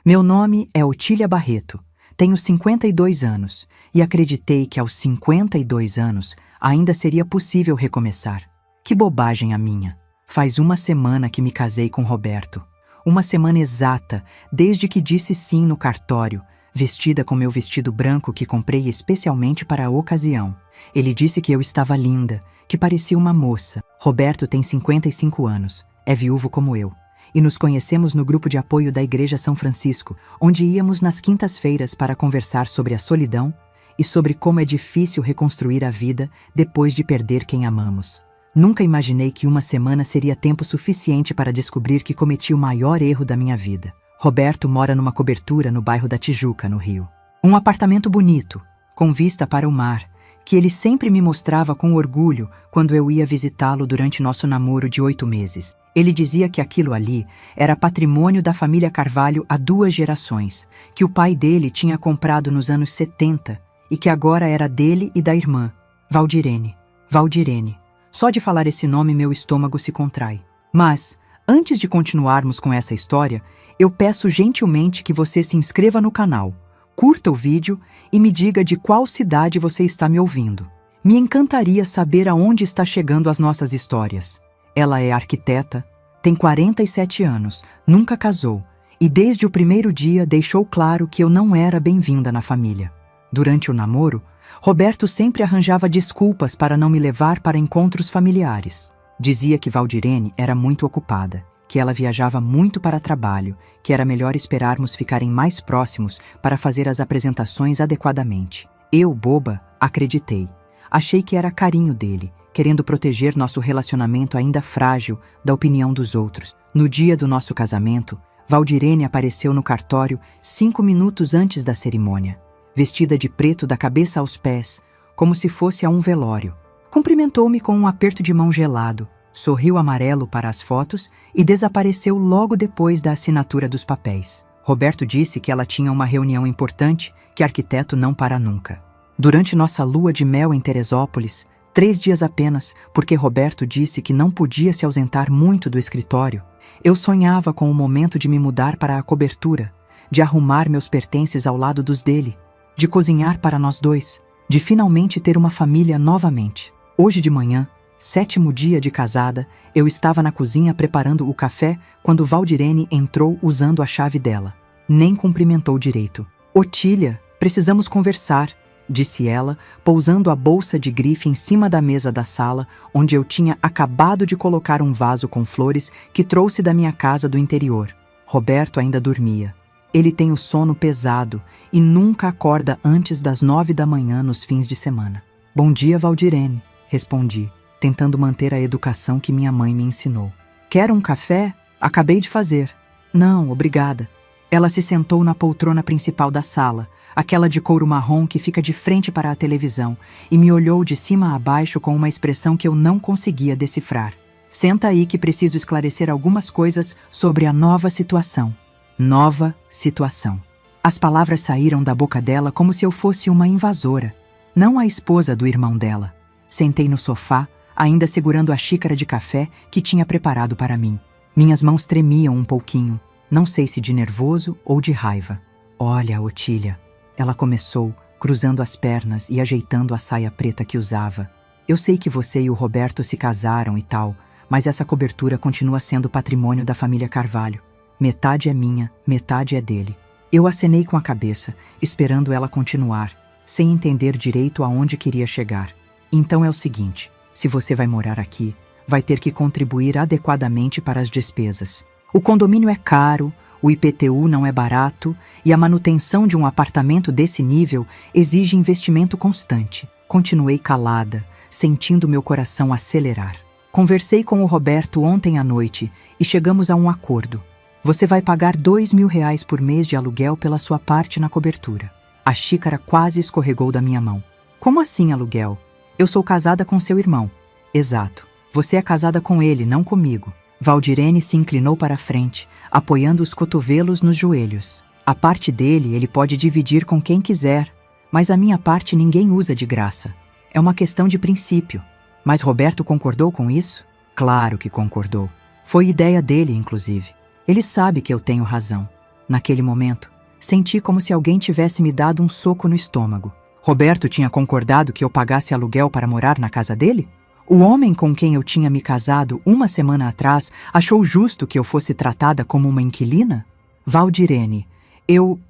Meu nome é Otília Barreto, tenho 52 anos e acreditei que aos 52 anos ainda seria possível recomeçar. Que bobagem a minha! Faz uma semana que me casei com Roberto. Uma semana exata, desde que disse sim no cartório, vestida com meu vestido branco que comprei especialmente para a ocasião. Ele disse que eu estava linda, que parecia uma moça. Roberto tem 55 anos, é viúvo como eu. E nos conhecemos no grupo de apoio da Igreja São Francisco, onde íamos nas quintas-feiras para conversar sobre a solidão e sobre como é difícil reconstruir a vida depois de perder quem amamos. Nunca imaginei que uma semana seria tempo suficiente para descobrir que cometi o maior erro da minha vida. Roberto mora numa cobertura no bairro da Tijuca, no Rio. Um apartamento bonito, com vista para o mar, que ele sempre me mostrava com orgulho quando eu ia visitá-lo durante nosso namoro de 8 meses. Ele dizia que aquilo ali era patrimônio da família Carvalho há 2 gerações, que o pai dele tinha comprado nos anos 70 e que agora era dele e da irmã, Valdirene. Valdirene. Só de falar esse nome meu estômago se contrai. Mas, antes de continuarmos com essa história, eu peço gentilmente que você se inscreva no canal, curta o vídeo e me diga de qual cidade você está me ouvindo. Me encantaria saber aonde está chegando as nossas histórias. Ela é arquiteta, tem 47 anos, nunca casou e desde o primeiro dia deixou claro que eu não era bem-vinda na família. Durante o namoro, Roberto sempre arranjava desculpas para não me levar para encontros familiares. Dizia que Valdirene era muito ocupada, que ela viajava muito para trabalho, que era melhor esperarmos ficarem mais próximos para fazer as apresentações adequadamente. Eu, boba, acreditei. Achei que era carinho dele, querendo proteger nosso relacionamento ainda frágil da opinião dos outros. No dia do nosso casamento, Valdirene apareceu no cartório 5 minutos antes da cerimônia, vestida de preto da cabeça aos pés, como se fosse a um velório. Cumprimentou-me com um aperto de mão gelado, sorriu amarelo para as fotos e desapareceu logo depois da assinatura dos papéis. Roberto disse que ela tinha uma reunião importante, que arquiteto não para nunca. Durante nossa lua de mel em Teresópolis, 3 dias apenas, porque Roberto disse que não podia se ausentar muito do escritório, eu sonhava com o momento de me mudar para a cobertura, de arrumar meus pertences ao lado dos dele, de cozinhar para nós dois, de finalmente ter uma família novamente. Hoje de manhã, 7º dia de casada, eu estava na cozinha preparando o café quando Valdirene entrou usando a chave dela. Nem cumprimentou direito. "Otília, precisamos conversar", disse ela, pousando a bolsa de grife em cima da mesa da sala, onde eu tinha acabado de colocar um vaso com flores que trouxe da minha casa do interior. Roberto ainda dormia. Ele tem o sono pesado e nunca acorda antes das 9 da manhã nos fins de semana. "Bom dia, Valdirene", respondi, tentando manter a educação que minha mãe me ensinou. "Quer um café? Acabei de fazer." "Não, obrigada." Ela se sentou na poltrona principal da sala, aquela de couro marrom que fica de frente para a televisão, e me olhou de cima a baixo com uma expressão que eu não conseguia decifrar. "Senta aí que preciso esclarecer algumas coisas sobre a nova situação." Nova situação. As palavras saíram da boca dela como se eu fosse uma invasora, não a esposa do irmão dela. Sentei no sofá, ainda segurando a xícara de café que tinha preparado para mim. Minhas mãos tremiam um pouquinho, não sei se de nervoso ou de raiva. "Olha, Otília", ela começou, cruzando as pernas e ajeitando a saia preta que usava. "Eu sei que você e o Roberto se casaram e tal, mas essa cobertura continua sendo patrimônio da família Carvalho. Metade é minha, metade é dele." Eu acenei com a cabeça, esperando ela continuar, sem entender direito aonde queria chegar. "Então é o seguinte, se você vai morar aqui, vai ter que contribuir adequadamente para as despesas. O condomínio é caro, o IPTU não é barato e a manutenção de um apartamento desse nível exige investimento constante." Continuei calada, sentindo meu coração acelerar. "Conversei com o Roberto ontem à noite e chegamos a um acordo. Você vai pagar R$2.000 por mês de aluguel pela sua parte na cobertura." A xícara quase escorregou da minha mão. "Como assim aluguel? Eu sou casada com seu irmão." "Exato. Você é casada com ele, não comigo." Valdirene se inclinou para a frente, apoiando os cotovelos nos joelhos. "A parte dele ele pode dividir com quem quiser, mas a minha parte ninguém usa de graça. É uma questão de princípio." "Mas Roberto concordou com isso?" "Claro que concordou. Foi ideia dele, inclusive. Ele sabe que eu tenho razão. Naquele momento, senti como se alguém tivesse me dado um soco no estômago. Roberto tinha concordado que eu pagasse aluguel para morar na casa dele? O homem com quem eu tinha me casado uma semana atrás achou justo que eu fosse tratada como uma inquilina? Valdirene, eu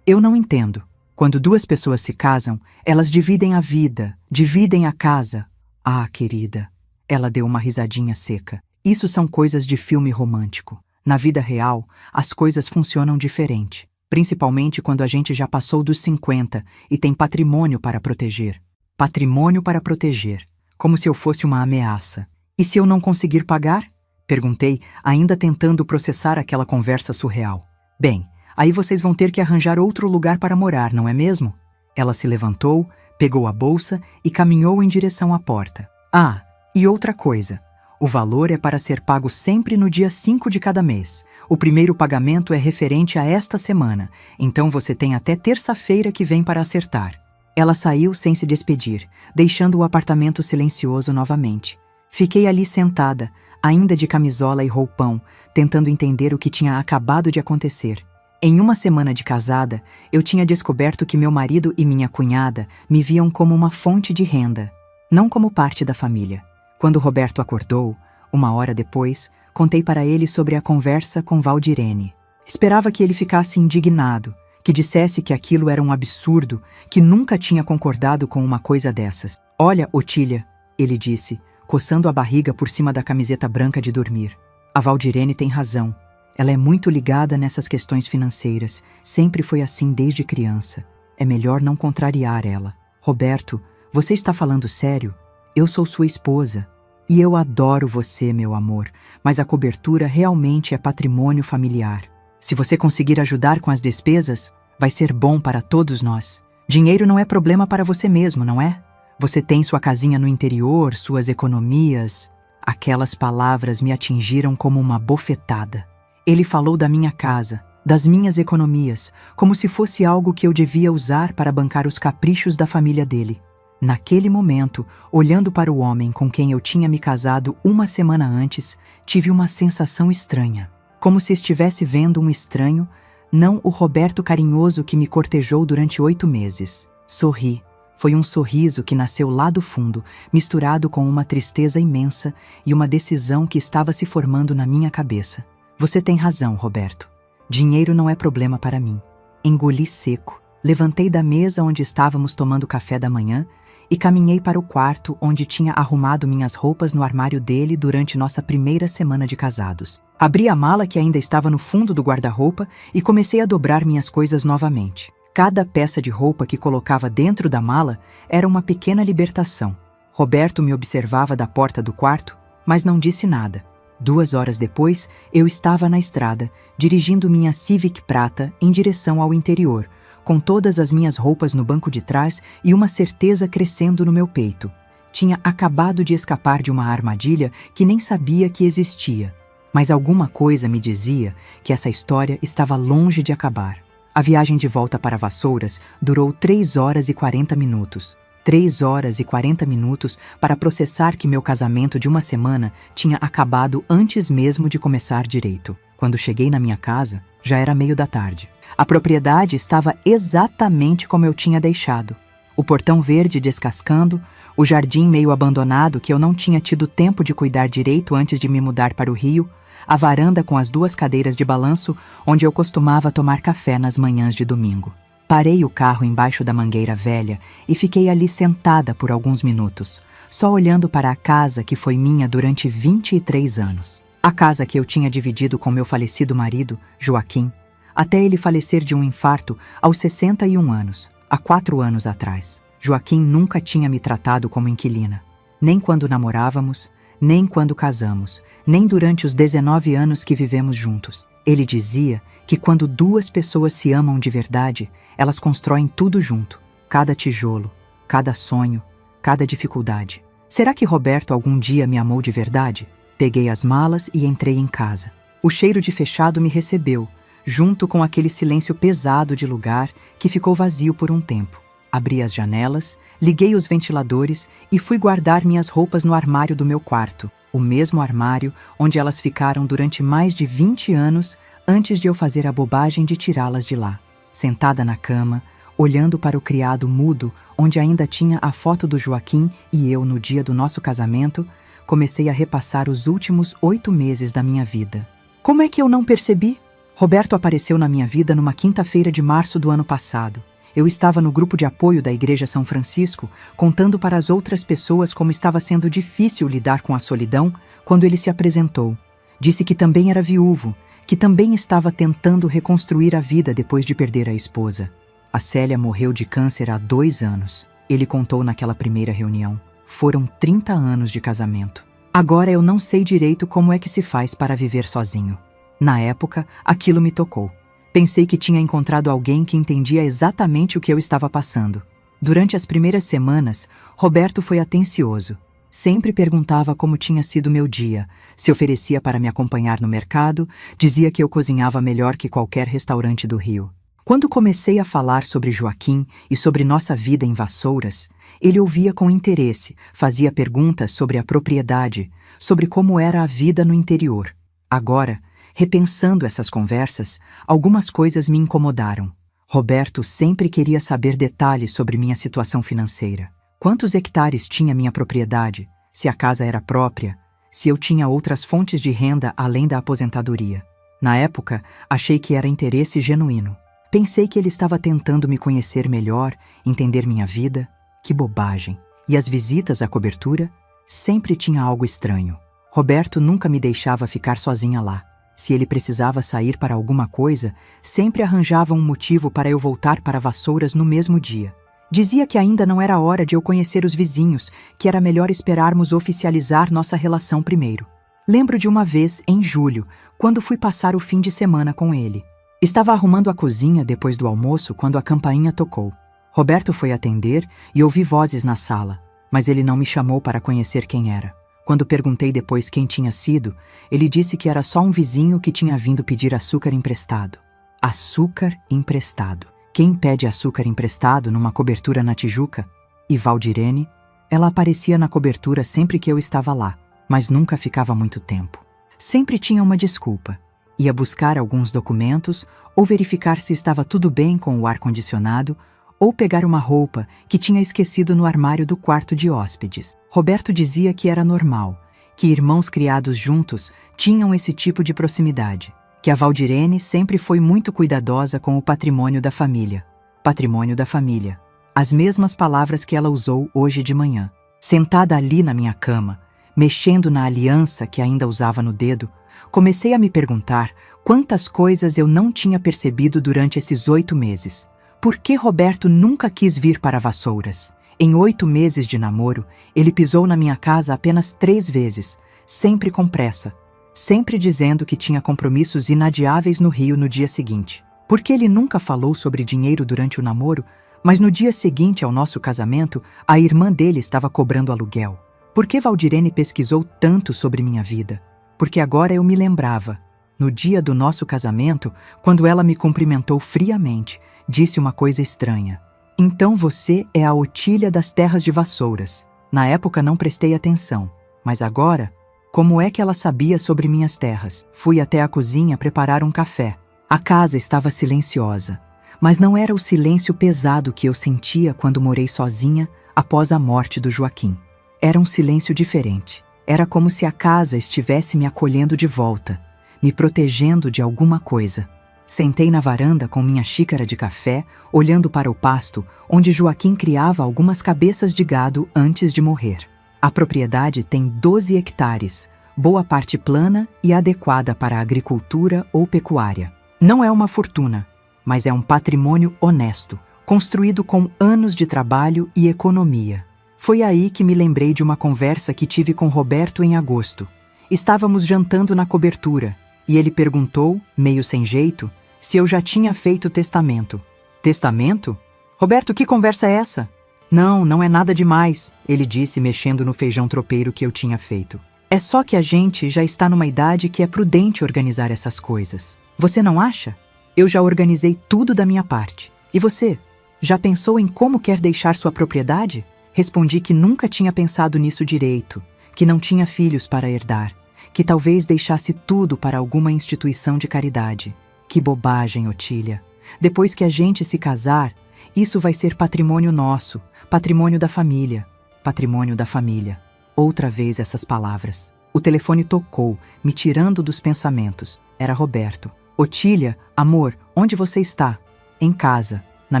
não entendo. Quando duas pessoas se casam, elas dividem a vida, dividem a casa. Ah, querida, ela deu uma risadinha seca. Isso são coisas de filme romântico. Na vida real, as coisas funcionam diferente. Principalmente quando a gente já passou dos 50 e tem patrimônio para proteger. Patrimônio para proteger. Como se eu fosse uma ameaça. E se eu não conseguir pagar? Perguntei, ainda tentando processar aquela conversa surreal. Bem, aí vocês vão ter que arranjar outro lugar para morar, não é mesmo? Ela se levantou, pegou a bolsa e caminhou em direção à porta. Ah, e outra coisa. O valor é para ser pago sempre no dia 5 de cada mês. O primeiro pagamento é referente a esta semana, então você tem até terça-feira que vem para acertar. Ela saiu sem se despedir, deixando o apartamento silencioso novamente. Fiquei ali sentada, ainda de camisola e roupão, tentando entender o que tinha acabado de acontecer. Em uma semana de casada, eu tinha descoberto que meu marido e minha cunhada me viam como uma fonte de renda, não como parte da família. Quando Roberto acordou, uma hora depois, contei para ele sobre a conversa com Valdirene. Esperava que ele ficasse indignado, que dissesse que aquilo era um absurdo, que nunca tinha concordado com uma coisa dessas. Olha, Otília, ele disse, coçando a barriga por cima da camiseta branca de dormir. A Valdirene tem razão. Ela é muito ligada nessas questões financeiras. Sempre foi assim desde criança. É melhor não contrariar ela. Roberto, você está falando sério? Eu sou sua esposa. E eu adoro você, meu amor, mas a cobertura realmente é patrimônio familiar. Se você conseguir ajudar com as despesas, vai ser bom para todos nós. Dinheiro não é problema para você mesmo, não é? Você tem sua casinha no interior, suas economias. Aquelas palavras me atingiram como uma bofetada. Ele falou da minha casa, das minhas economias, como se fosse algo que eu devia usar para bancar os caprichos da família dele. Naquele momento, olhando para o homem com quem eu tinha me casado uma semana antes, tive uma sensação estranha. Como se estivesse vendo um estranho, não o Roberto carinhoso que me cortejou durante 8 meses. Sorri. Foi um sorriso que nasceu lá do fundo, misturado com uma tristeza imensa e uma decisão que estava se formando na minha cabeça. Você tem razão, Roberto. Dinheiro não é problema para mim. Engoli seco. Levantei da mesa onde estávamos tomando café da manhã e caminhei para o quarto onde tinha arrumado minhas roupas no armário dele durante nossa primeira semana de casados. Abri a mala que ainda estava no fundo do guarda-roupa e comecei a dobrar minhas coisas novamente. Cada peça de roupa que colocava dentro da mala era uma pequena libertação. Roberto me observava da porta do quarto, mas não disse nada. 2 horas depois, eu estava na estrada, dirigindo minha Civic prata em direção ao interior, com todas as minhas roupas no banco de trás e uma certeza crescendo no meu peito. Tinha acabado de escapar de uma armadilha que nem sabia que existia. Mas alguma coisa me dizia que essa história estava longe de acabar. A viagem de volta para Vassouras durou 3 horas e 40 minutos. 3 horas e 40 minutos para processar que meu casamento de uma semana tinha acabado antes mesmo de começar direito. Quando cheguei na minha casa, já era meio da tarde. A propriedade estava exatamente como eu tinha deixado. O portão verde descascando, o jardim meio abandonado que eu não tinha tido tempo de cuidar direito antes de me mudar para o Rio, a varanda com as 2 cadeiras de balanço onde eu costumava tomar café nas manhãs de domingo. Parei o carro embaixo da mangueira velha e fiquei ali sentada por alguns minutos, só olhando para a casa que foi minha durante 23 anos. A casa que eu tinha dividido com meu falecido marido, Joaquim, até ele falecer de um infarto aos 61 anos, há 4 anos atrás. Joaquim nunca tinha me tratado como inquilina, nem quando namorávamos, nem quando casamos, nem durante os 19 anos que vivemos juntos. Ele dizia que quando 2 pessoas se amam de verdade, elas constroem tudo junto, cada tijolo, cada sonho, cada dificuldade. Será que Roberto algum dia me amou de verdade? Peguei as malas e entrei em casa. O cheiro de fechado me recebeu, junto com aquele silêncio pesado de lugar que ficou vazio por um tempo. Abri as janelas, liguei os ventiladores e fui guardar minhas roupas no armário do meu quarto, o mesmo armário onde elas ficaram durante mais de 20 anos antes de eu fazer a bobagem de tirá-las de lá. Sentada na cama, olhando para o criado mudo, onde ainda tinha a foto do Joaquim e eu no dia do nosso casamento, comecei a repassar os últimos 8 meses da minha vida. Como é que eu não percebi? Roberto apareceu na minha vida numa quinta-feira de março do ano passado. Eu estava no grupo de apoio da Igreja São Francisco, contando para as outras pessoas como estava sendo difícil lidar com a solidão, quando ele se apresentou. Disse que também era viúvo, que também estava tentando reconstruir a vida depois de perder a esposa. A Célia morreu de câncer há 2 anos. Ele contou naquela primeira reunião. Foram 30 anos de casamento. Agora eu não sei direito como é que se faz para viver sozinho. Na época, aquilo me tocou. Pensei que tinha encontrado alguém que entendia exatamente o que eu estava passando. Durante as primeiras semanas, Roberto foi atencioso. Sempre perguntava como tinha sido meu dia, se oferecia para me acompanhar no mercado, dizia que eu cozinhava melhor que qualquer restaurante do Rio. Quando comecei a falar sobre Joaquim e sobre nossa vida em Vassouras, ele ouvia com interesse, fazia perguntas sobre a propriedade, sobre como era a vida no interior. Agora, repensando essas conversas, algumas coisas me incomodaram. Roberto sempre queria saber detalhes sobre minha situação financeira. Quantos hectares tinha minha propriedade, se a casa era própria, se eu tinha outras fontes de renda além da aposentadoria. Na época, achei que era interesse genuíno. Pensei que ele estava tentando me conhecer melhor, entender minha vida. Que bobagem! E as visitas à cobertura? Sempre tinha algo estranho. Roberto nunca me deixava ficar sozinha lá. Se ele precisava sair para alguma coisa, sempre arranjava um motivo para eu voltar para Vassouras no mesmo dia. Dizia que ainda não era hora de eu conhecer os vizinhos, que era melhor esperarmos oficializar nossa relação primeiro. Lembro de uma vez, em julho, quando fui passar o fim de semana com ele. Estava arrumando a cozinha depois do almoço quando a campainha tocou. Roberto foi atender e ouvi vozes na sala, mas ele não me chamou para conhecer quem era. Quando perguntei depois quem tinha sido, ele disse que era só um vizinho que tinha vindo pedir açúcar emprestado. Açúcar emprestado. Quem pede açúcar emprestado numa cobertura na Tijuca? E Valdirene? Ela aparecia na cobertura sempre que eu estava lá, mas nunca ficava muito tempo. Sempre tinha uma desculpa. Ia buscar alguns documentos, ou verificar se estava tudo bem com o ar-condicionado, ou pegar uma roupa que tinha esquecido no armário do quarto de hóspedes. Roberto dizia que era normal, que irmãos criados juntos tinham esse tipo de proximidade, que a Valdirene sempre foi muito cuidadosa com o patrimônio da família. Patrimônio da família. As mesmas palavras que ela usou hoje de manhã. Sentada ali na minha cama, mexendo na aliança que ainda usava no dedo, comecei a me perguntar quantas coisas eu não tinha percebido durante esses 8 meses. Por que Roberto nunca quis vir para Vassouras? Em 8 meses de namoro, ele pisou na minha casa apenas 3 vezes, sempre com pressa, sempre dizendo que tinha compromissos inadiáveis no Rio no dia seguinte. Por que ele nunca falou sobre dinheiro durante o namoro, mas no dia seguinte ao nosso casamento, a irmã dele estava cobrando aluguel? Por que Valdirene pesquisou tanto sobre minha vida? Porque agora eu me lembrava. No dia do nosso casamento, quando ela me cumprimentou friamente, disse uma coisa estranha. Então você é a Otília das terras de Vassouras. Na época não prestei atenção, mas agora, como é que ela sabia sobre minhas terras? Fui até a cozinha preparar um café. A casa estava silenciosa, mas não era o silêncio pesado que eu sentia quando morei sozinha após a morte do Joaquim. Era um silêncio diferente. Era como se a casa estivesse me acolhendo de volta, me protegendo de alguma coisa. Sentei na varanda com minha xícara de café, olhando para o pasto, onde Joaquim criava algumas cabeças de gado antes de morrer. A propriedade tem 12 hectares, boa parte plana e adequada para a agricultura ou pecuária. Não é uma fortuna, mas é um patrimônio honesto, construído com anos de trabalho e economia. Foi aí que me lembrei de uma conversa que tive com Roberto em agosto. Estávamos jantando na cobertura, e ele perguntou, meio sem jeito, se eu já tinha feito testamento. Testamento? Roberto, que conversa é essa? Não é nada demais, ele disse, mexendo no feijão tropeiro que eu tinha feito. É só que a gente já está numa idade que é prudente organizar essas coisas. Você não acha? Eu já organizei tudo da minha parte. E você? Já pensou em como quer deixar sua propriedade? Respondi que nunca tinha pensado nisso direito, que não tinha filhos para herdar, que talvez deixasse tudo para alguma instituição de caridade. Que bobagem, Otília. Depois que a gente se casar, isso vai ser patrimônio nosso, patrimônio da família, patrimônio da família. Outra vez essas palavras. O telefone tocou, me tirando dos pensamentos. Era Roberto. Otília, amor, onde você está? Em casa, na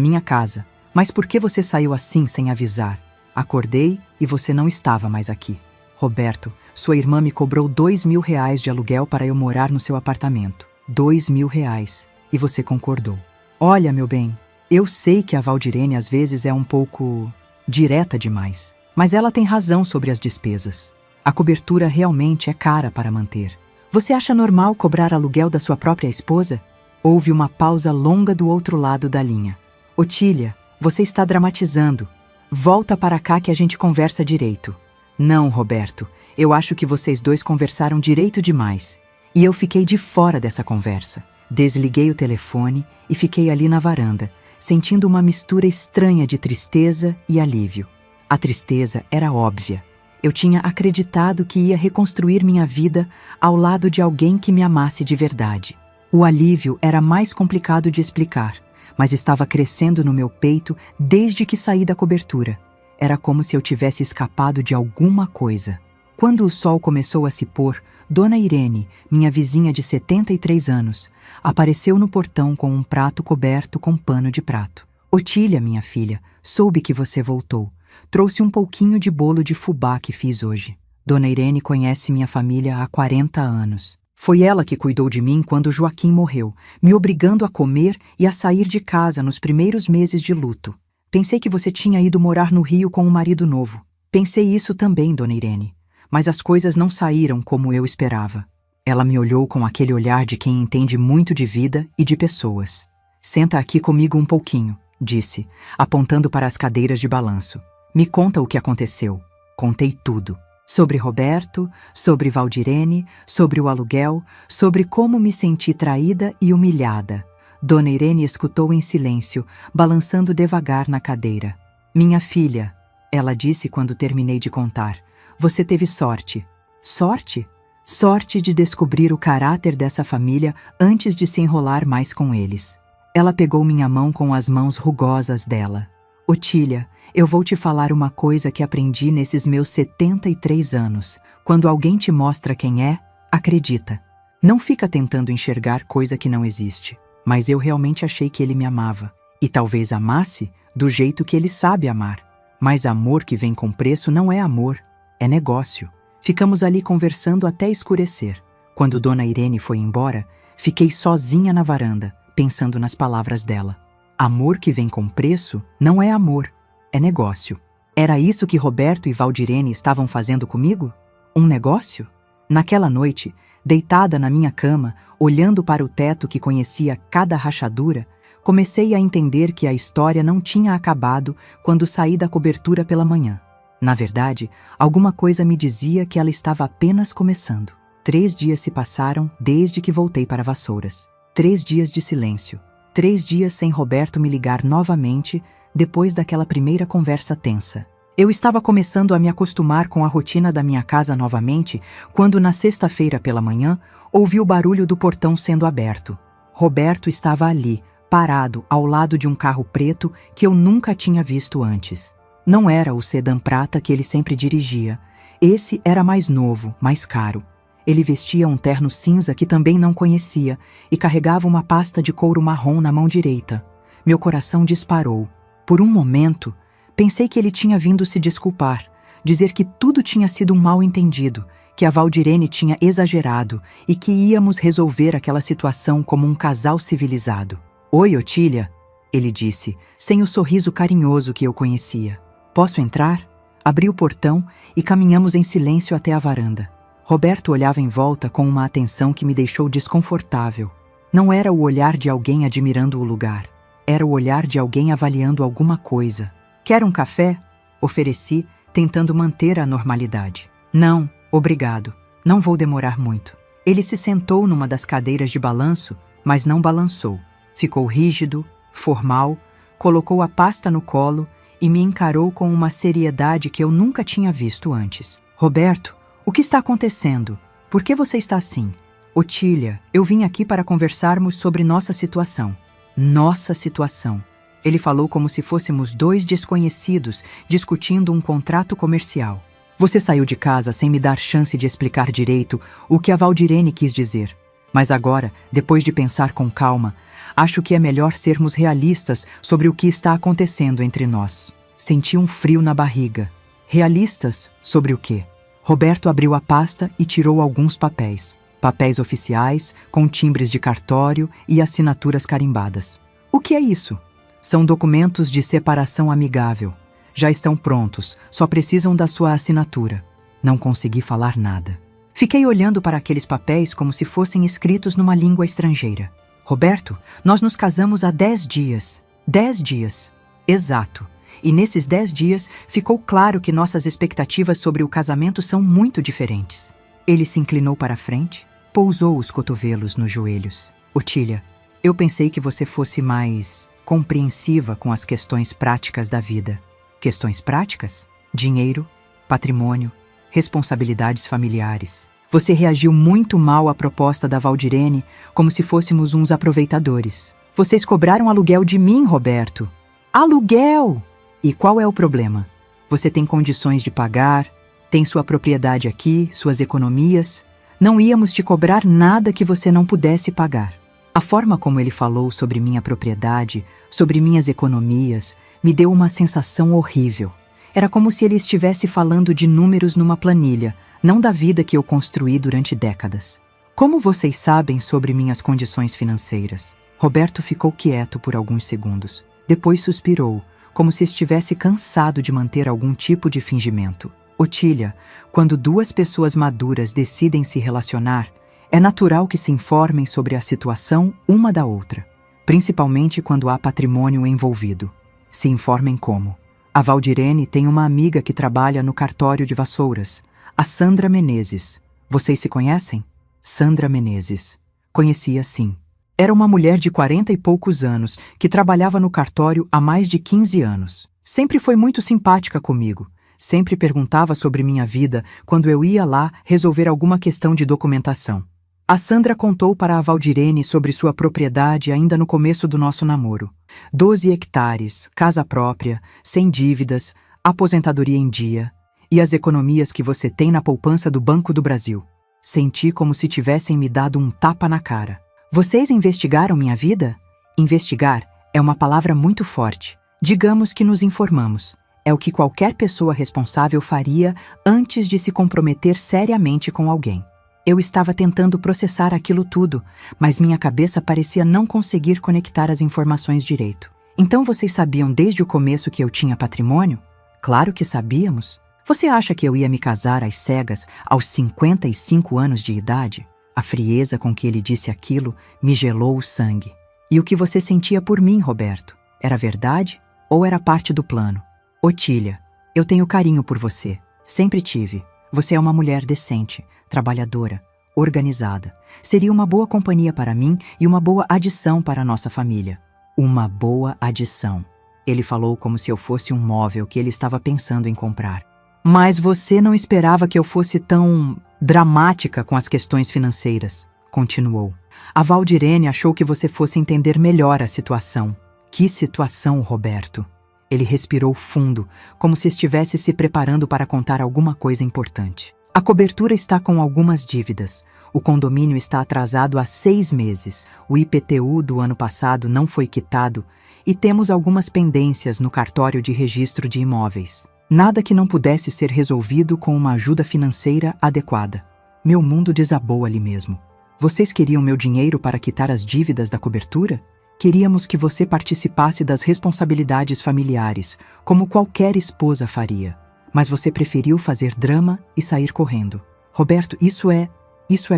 minha casa. Mas por que você saiu assim sem avisar? Acordei e você não estava mais aqui. Roberto, sua irmã me cobrou R$ 2.000 de aluguel para eu morar no seu apartamento. R$ 2.000. E você concordou. Olha, meu bem, eu sei que a Valdirene às vezes é um pouco direta demais, mas ela tem razão sobre as despesas. A cobertura realmente é cara para manter. Você acha normal cobrar aluguel da sua própria esposa? Houve uma pausa longa do outro lado da linha. Otília, você está dramatizando. Volta para cá que a gente conversa direito. Não, Roberto, eu acho que vocês dois conversaram direito demais. E eu fiquei de fora dessa conversa. Desliguei o telefone e fiquei ali na varanda, sentindo uma mistura estranha de tristeza e alívio. A tristeza era óbvia. Eu tinha acreditado que ia reconstruir minha vida ao lado de alguém que me amasse de verdade. O alívio era mais complicado de explicar, mas estava crescendo no meu peito desde que saí da cobertura. Era como se eu tivesse escapado de alguma coisa. Quando o sol começou a se pôr, Dona Irene, minha vizinha de 73 anos, apareceu no portão com um prato coberto com pano de prato. Otília, minha filha, soube que você voltou. Trouxe um pouquinho de bolo de fubá que fiz hoje. Dona Irene conhece minha família há 40 anos. Foi ela que cuidou de mim quando Joaquim morreu, me obrigando a comer e a sair de casa nos primeiros meses de luto. Pensei que você tinha ido morar no Rio com um marido novo. Pensei isso também, Dona Irene. Mas as coisas não saíram como eu esperava. Ela me olhou com aquele olhar de quem entende muito de vida e de pessoas. Senta aqui comigo um pouquinho, disse, apontando para as cadeiras de balanço. Me conta o que aconteceu. Contei tudo. Sobre Roberto, sobre Valdirene, sobre o aluguel, sobre como me senti traída e humilhada. Dona Irene escutou em silêncio, balançando devagar na cadeira. Minha filha, ela disse quando terminei de contar. Você teve sorte. Sorte? Sorte de descobrir o caráter dessa família antes de se enrolar mais com eles. Ela pegou minha mão com as mãos rugosas dela. Otília, eu vou te falar uma coisa que aprendi nesses meus 73 anos. Quando alguém te mostra quem é, acredita. Não fica tentando enxergar coisa que não existe. Mas eu realmente achei que ele me amava. E talvez amasse do jeito que ele sabe amar. Mas amor que vem com preço não é amor. É negócio. Ficamos ali conversando até escurecer. Quando Dona Irene foi embora, fiquei sozinha na varanda, pensando nas palavras dela. Amor que vem com preço não é amor, é negócio. Era isso que Roberto e Valdirene estavam fazendo comigo? Um negócio? Naquela noite, deitada na minha cama, olhando para o teto que conhecia cada rachadura, comecei a entender que a história não tinha acabado quando saí da cobertura pela manhã. Na verdade, alguma coisa me dizia que ela estava apenas começando. 3 dias se passaram desde que voltei para Vassouras. 3 dias de silêncio. 3 dias sem Roberto me ligar novamente depois daquela primeira conversa tensa. Eu estava começando a me acostumar com a rotina da minha casa novamente quando, na sexta-feira pela manhã, ouvi o barulho do portão sendo aberto. Roberto estava ali, parado, ao lado de um carro preto que eu nunca tinha visto antes. Não era o sedã prata que ele sempre dirigia. Esse era mais novo, mais caro. Ele vestia um terno cinza que também não conhecia e carregava uma pasta de couro marrom na mão direita. Meu coração disparou. Por um momento, pensei que ele tinha vindo se desculpar, dizer que tudo tinha sido um mal-entendido, que a Valdirene tinha exagerado e que íamos resolver aquela situação como um casal civilizado. Oi, Otília, ele disse, sem o sorriso carinhoso que eu conhecia. Posso entrar? Abri o portão e caminhamos em silêncio até a varanda. Roberto olhava em volta com uma atenção que me deixou desconfortável. Não era o olhar de alguém admirando o lugar. Era o olhar de alguém avaliando alguma coisa. Quer um café? Ofereci, tentando manter a normalidade. Não, obrigado. Não vou demorar muito. Ele se sentou numa das cadeiras de balanço, mas não balançou. Ficou rígido, formal, colocou a pasta no colo e me encarou com uma seriedade que eu nunca tinha visto antes. Roberto, o que está acontecendo? Por que você está assim? Otília, eu vim aqui para conversarmos sobre nossa situação. Nossa situação. Ele falou como se fôssemos dois desconhecidos discutindo um contrato comercial. Você saiu de casa sem me dar chance de explicar direito o que a Valdirene quis dizer. Mas agora, depois de pensar com calma, acho que é melhor sermos realistas sobre o que está acontecendo entre nós. Senti um frio na barriga. Realistas sobre o quê? Roberto abriu a pasta e tirou alguns papéis. Papéis oficiais, com timbres de cartório e assinaturas carimbadas. O que é isso? São documentos de separação amigável. Já estão prontos, só precisam da sua assinatura. Não consegui falar nada. Fiquei olhando para aqueles papéis como se fossem escritos numa língua estrangeira. Roberto, nós nos casamos há 10 dias. 10 dias. Exato. E nesses 10 dias ficou claro que nossas expectativas sobre o casamento são muito diferentes. Ele se inclinou para a frente, pousou os cotovelos nos joelhos. Otília, eu pensei que você fosse mais compreensiva com as questões práticas da vida. Questões práticas? Dinheiro, patrimônio, responsabilidades familiares. Você reagiu muito mal à proposta da Valdirene, como se fôssemos uns aproveitadores. Vocês cobraram aluguel de mim, Roberto. Aluguel! E qual é o problema? Você tem condições de pagar, tem sua propriedade aqui, suas economias. Não íamos te cobrar nada que você não pudesse pagar. A forma como ele falou sobre minha propriedade, sobre minhas economias, me deu uma sensação horrível. Era como se ele estivesse falando de números numa planilha, não da vida que eu construí durante décadas. Como vocês sabem sobre minhas condições financeiras? Roberto ficou quieto por alguns segundos. Depois suspirou, como se estivesse cansado de manter algum tipo de fingimento. Otília, quando duas pessoas maduras decidem se relacionar, é natural que se informem sobre a situação uma da outra, principalmente quando há patrimônio envolvido. Se informem como. A Valdirene tem uma amiga que trabalha no cartório de Vassouras, a Sandra Menezes. Vocês se conhecem? Sandra Menezes. Conhecia, sim. Era uma mulher de 40 e poucos anos que trabalhava no cartório há mais de 15 anos. Sempre foi muito simpática comigo. Sempre perguntava sobre minha vida quando eu ia lá resolver alguma questão de documentação. A Sandra contou para a Valdirene sobre sua propriedade ainda no começo do nosso namoro. 12 hectares, casa própria, sem dívidas, aposentadoria em dia e as economias que você tem na poupança do Banco do Brasil. Senti como se tivessem me dado um tapa na cara. Vocês investigaram minha vida? Investigar é uma palavra muito forte. Digamos que nos informamos. É o que qualquer pessoa responsável faria antes de se comprometer seriamente com alguém. Eu estava tentando processar aquilo tudo, mas minha cabeça parecia não conseguir conectar as informações direito. Então vocês sabiam desde o começo que eu tinha patrimônio? Claro que sabíamos. Você acha que eu ia me casar às cegas aos 55 anos de idade? A frieza com que ele disse aquilo me gelou o sangue. E o que você sentia por mim, Roberto? Era verdade ou era parte do plano? Otília, eu tenho carinho por você. Sempre tive. Você é uma mulher decente, trabalhadora, organizada. Seria uma boa companhia para mim e uma boa adição para a nossa família. Uma boa adição. Ele falou como se eu fosse um móvel que ele estava pensando em comprar. Mas você não esperava que eu fosse tão dramática com as questões financeiras, continuou. A Valdirene achou que você fosse entender melhor a situação. Que situação, Roberto? Ele respirou fundo, como se estivesse se preparando para contar alguma coisa importante. A cobertura está com algumas dívidas. O condomínio está atrasado há 6 meses. O IPTU do ano passado não foi quitado e temos algumas pendências no cartório de registro de imóveis. Nada que não pudesse ser resolvido com uma ajuda financeira adequada. Meu mundo desabou ali mesmo. Vocês queriam meu dinheiro para quitar as dívidas da cobertura? Queríamos que você participasse das responsabilidades familiares, como qualquer esposa faria. Mas você preferiu fazer drama e sair correndo. Roberto, isso é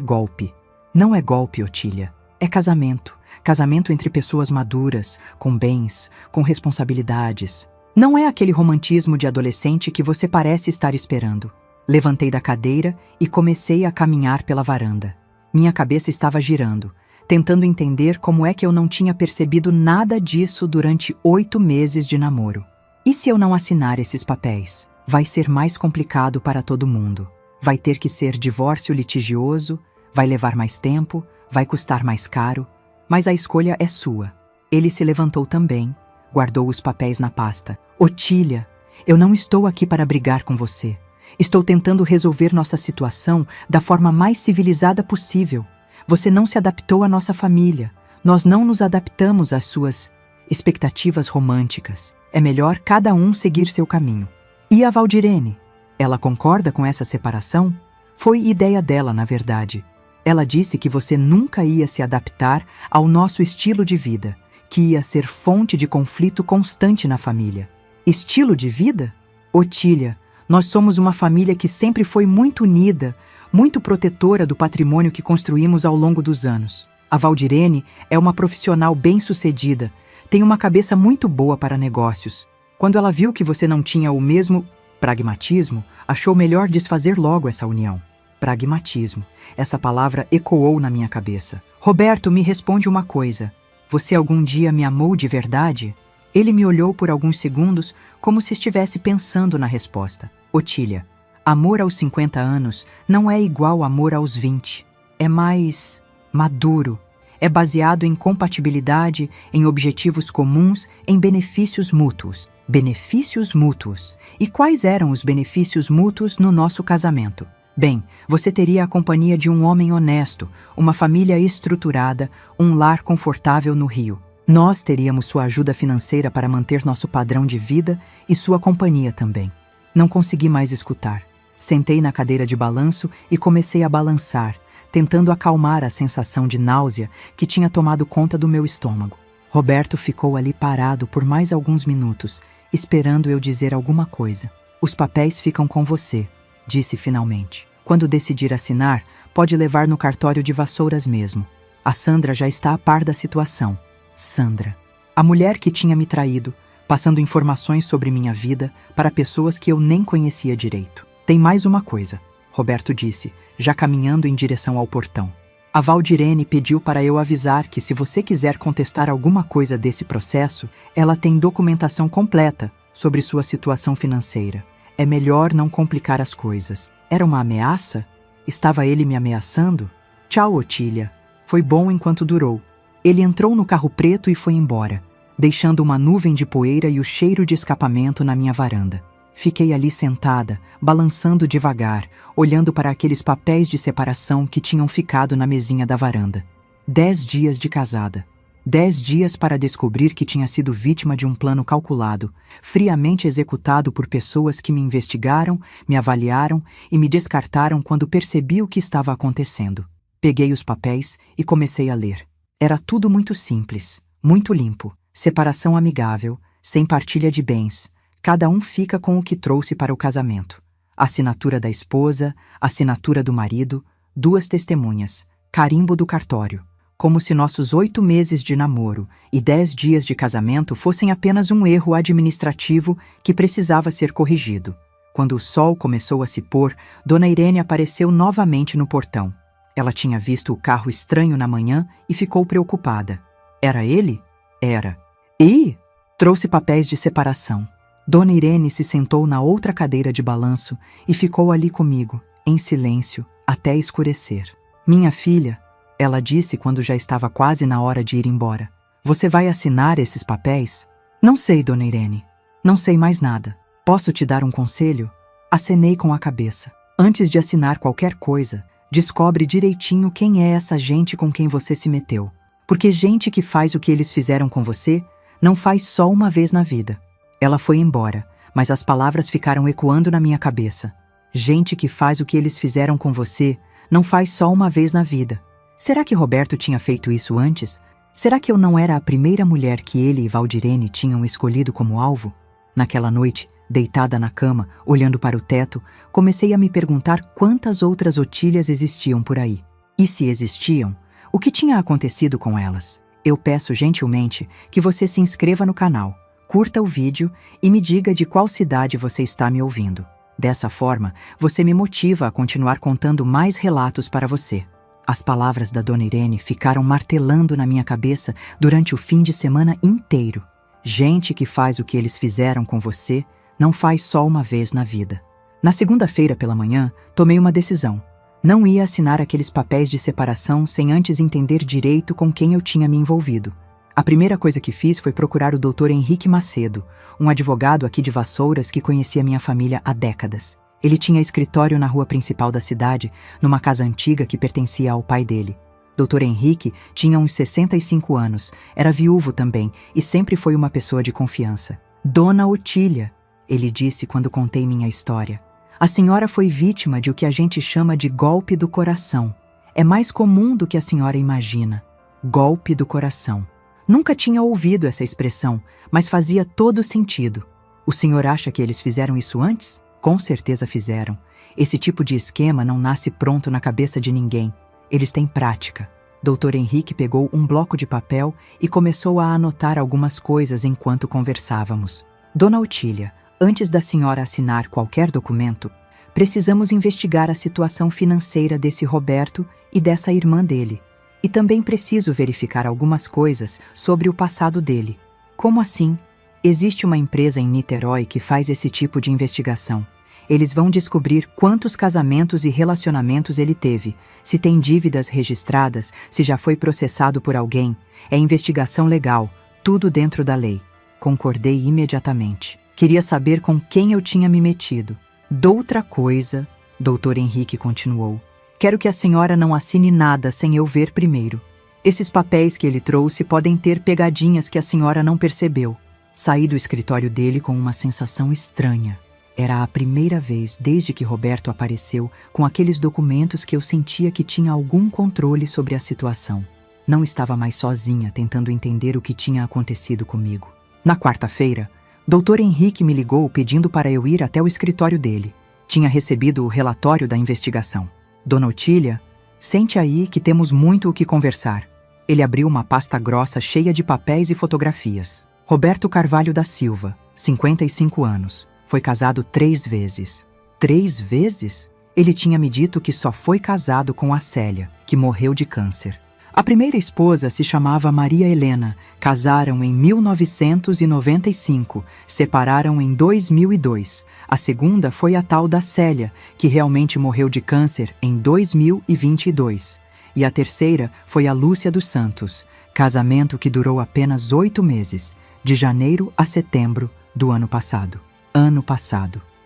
golpe. Não é golpe, Otília. É casamento. Casamento entre pessoas maduras, com bens, com responsabilidades. Não é aquele romantismo de adolescente que você parece estar esperando. Levantei da cadeira e comecei a caminhar pela varanda. Minha cabeça estava girando, tentando entender como é que eu não tinha percebido nada disso durante 8 meses de namoro. E se eu não assinar esses papéis? Vai ser mais complicado para todo mundo. Vai ter que ser divórcio litigioso, vai levar mais tempo, vai custar mais caro, mas a escolha é sua. Ele se levantou também, guardou os papéis na pasta. Otília, eu não estou aqui para brigar com você. Estou tentando resolver nossa situação da forma mais civilizada possível. Você não se adaptou à nossa família. Nós não nos adaptamos às suas expectativas românticas. É melhor cada um seguir seu caminho. E a Valdirene? Ela concorda com essa separação? Foi ideia dela, na verdade. Ela disse que você nunca ia se adaptar ao nosso estilo de vida, que ia ser fonte de conflito constante na família. Estilo de vida? Otília, nós somos uma família que sempre foi muito unida, muito protetora do patrimônio que construímos ao longo dos anos. A Valdirene é uma profissional bem-sucedida, tem uma cabeça muito boa para negócios. Quando ela viu que você não tinha o mesmo pragmatismo, achou melhor desfazer logo essa união. Pragmatismo. Essa palavra ecoou na minha cabeça. Roberto, me responde uma coisa. Você algum dia me amou de verdade? Ele me olhou por alguns segundos, como se estivesse pensando na resposta. Otília, amor aos 50 anos não é igual amor aos 20. É mais maduro. É baseado em compatibilidade, em objetivos comuns, em benefícios mútuos. Benefícios mútuos. E quais eram os benefícios mútuos no nosso casamento? Bem, você teria a companhia de um homem honesto, uma família estruturada, um lar confortável no Rio. Nós teríamos sua ajuda financeira para manter nosso padrão de vida e sua companhia também. Não consegui mais escutar. Sentei na cadeira de balanço e comecei a balançar, tentando acalmar a sensação de náusea que tinha tomado conta do meu estômago. Roberto ficou ali parado por mais alguns minutos, esperando eu dizer alguma coisa. Os papéis ficam com você, disse finalmente. Quando decidir assinar, pode levar no cartório de Vassouras mesmo. A Sandra já está a par da situação. Sandra. A mulher que tinha me traído, passando informações sobre minha vida para pessoas que eu nem conhecia direito. Tem mais uma coisa, Roberto disse, já caminhando em direção ao portão. A Valdirene pediu para eu avisar que se você quiser contestar alguma coisa desse processo, ela tem documentação completa sobre sua situação financeira. É melhor não complicar as coisas. Era uma ameaça? Estava ele me ameaçando? Tchau, Otília. Foi bom enquanto durou. Ele entrou no carro preto e foi embora, deixando uma nuvem de poeira e o cheiro de escapamento na minha varanda. Fiquei ali sentada, balançando devagar, olhando para aqueles papéis de separação que tinham ficado na mesinha da varanda. 10 dias de casada. 10 dias para descobrir que tinha sido vítima de um plano calculado, friamente executado por pessoas que me investigaram, me avaliaram e me descartaram quando percebi o que estava acontecendo. Peguei os papéis e comecei a ler. Era tudo muito simples, muito limpo. Separação amigável, sem partilha de bens. Cada um fica com o que trouxe para o casamento. Assinatura da esposa, assinatura do marido, 2 testemunhas, carimbo do cartório. Como se nossos 8 meses de namoro e 10 dias de casamento fossem apenas um erro administrativo que precisava ser corrigido. Quando o sol começou a se pôr, Dona Irene apareceu novamente no portão. Ela tinha visto o carro estranho na manhã e ficou preocupada. Era ele? Era. E trouxe papéis de separação. Dona Irene se sentou na outra cadeira de balanço e ficou ali comigo, em silêncio, até escurecer. Minha filha, ela disse quando já estava quase na hora de ir embora. Você vai assinar esses papéis? Não sei, Dona Irene. Não sei mais nada. Posso te dar um conselho? Acenei com a cabeça. Antes de assinar qualquer coisa, descobre direitinho quem é essa gente com quem você se meteu. Porque gente que faz o que eles fizeram com você, não faz só uma vez na vida. Ela foi embora, mas as palavras ficaram ecoando na minha cabeça. Gente que faz o que eles fizeram com você, não faz só uma vez na vida. Será que Roberto tinha feito isso antes? Será que eu não era a primeira mulher que ele e Valdirene tinham escolhido como alvo? Naquela noite, deitada na cama, olhando para o teto, comecei a me perguntar quantas outras Otílias existiam por aí. E se existiam, o que tinha acontecido com elas? Eu peço gentilmente que você se inscreva no canal, curta o vídeo e me diga de qual cidade você está me ouvindo. Dessa forma, você me motiva a continuar contando mais relatos para você. As palavras da Dona Irene ficaram martelando na minha cabeça durante o fim de semana inteiro. Gente que faz o que eles fizeram com você não faz só uma vez na vida. Na segunda-feira pela manhã, tomei uma decisão. Não ia assinar aqueles papéis de separação sem antes entender direito com quem eu tinha me envolvido. A primeira coisa que fiz foi procurar o Dr. Henrique Macedo, um advogado aqui de Vassouras que conhecia minha família há décadas. Ele tinha escritório na rua principal da cidade, numa casa antiga que pertencia ao pai dele. Dr. Henrique tinha uns 65 anos, era viúvo também e sempre foi uma pessoa de confiança. Dona Otília, ele disse quando contei minha história. A senhora foi vítima de o que a gente chama de golpe do coração. É mais comum do que a senhora imagina. Golpe do coração. Nunca tinha ouvido essa expressão, mas fazia todo sentido. O senhor acha que eles fizeram isso antes? Com certeza fizeram. Esse tipo de esquema não nasce pronto na cabeça de ninguém. Eles têm prática. Dr. Henrique pegou um bloco de papel e começou a anotar algumas coisas enquanto conversávamos. Dona Otília, antes da senhora assinar qualquer documento, precisamos investigar a situação financeira desse Roberto e dessa irmã dele. E também preciso verificar algumas coisas sobre o passado dele. Como assim? Existe uma empresa em Niterói que faz esse tipo de investigação. Eles vão descobrir quantos casamentos e relacionamentos ele teve, se tem dívidas registradas, se já foi processado por alguém. É investigação legal, tudo dentro da lei. Concordei imediatamente. Queria saber com quem eu tinha me metido. Doutra coisa, Dr. Henrique continuou. Quero que a senhora não assine nada sem eu ver primeiro. Esses papéis que ele trouxe podem ter pegadinhas que a senhora não percebeu. Saí do escritório dele com uma sensação estranha. Era a primeira vez desde que Roberto apareceu com aqueles documentos que eu sentia que tinha algum controle sobre a situação. Não estava mais sozinha tentando entender o que tinha acontecido comigo. Na quarta-feira, Dr. Henrique me ligou pedindo para eu ir até o escritório dele. Tinha recebido o relatório da investigação. Dona Otília, sente aí que temos muito o que conversar. Ele abriu uma pasta grossa cheia de papéis e fotografias. Roberto Carvalho da Silva, 55 anos. Foi casado 3 vezes. 3 vezes? Ele tinha me dito que só foi casado com a Célia, que morreu de câncer. A primeira esposa se chamava Maria Helena. Casaram em 1995, separaram em 2002. A segunda foi a tal da Célia, que realmente morreu de câncer em 2022. E a terceira foi a Lúcia dos Santos, casamento que durou apenas 8 meses, de janeiro a setembro do ano passado.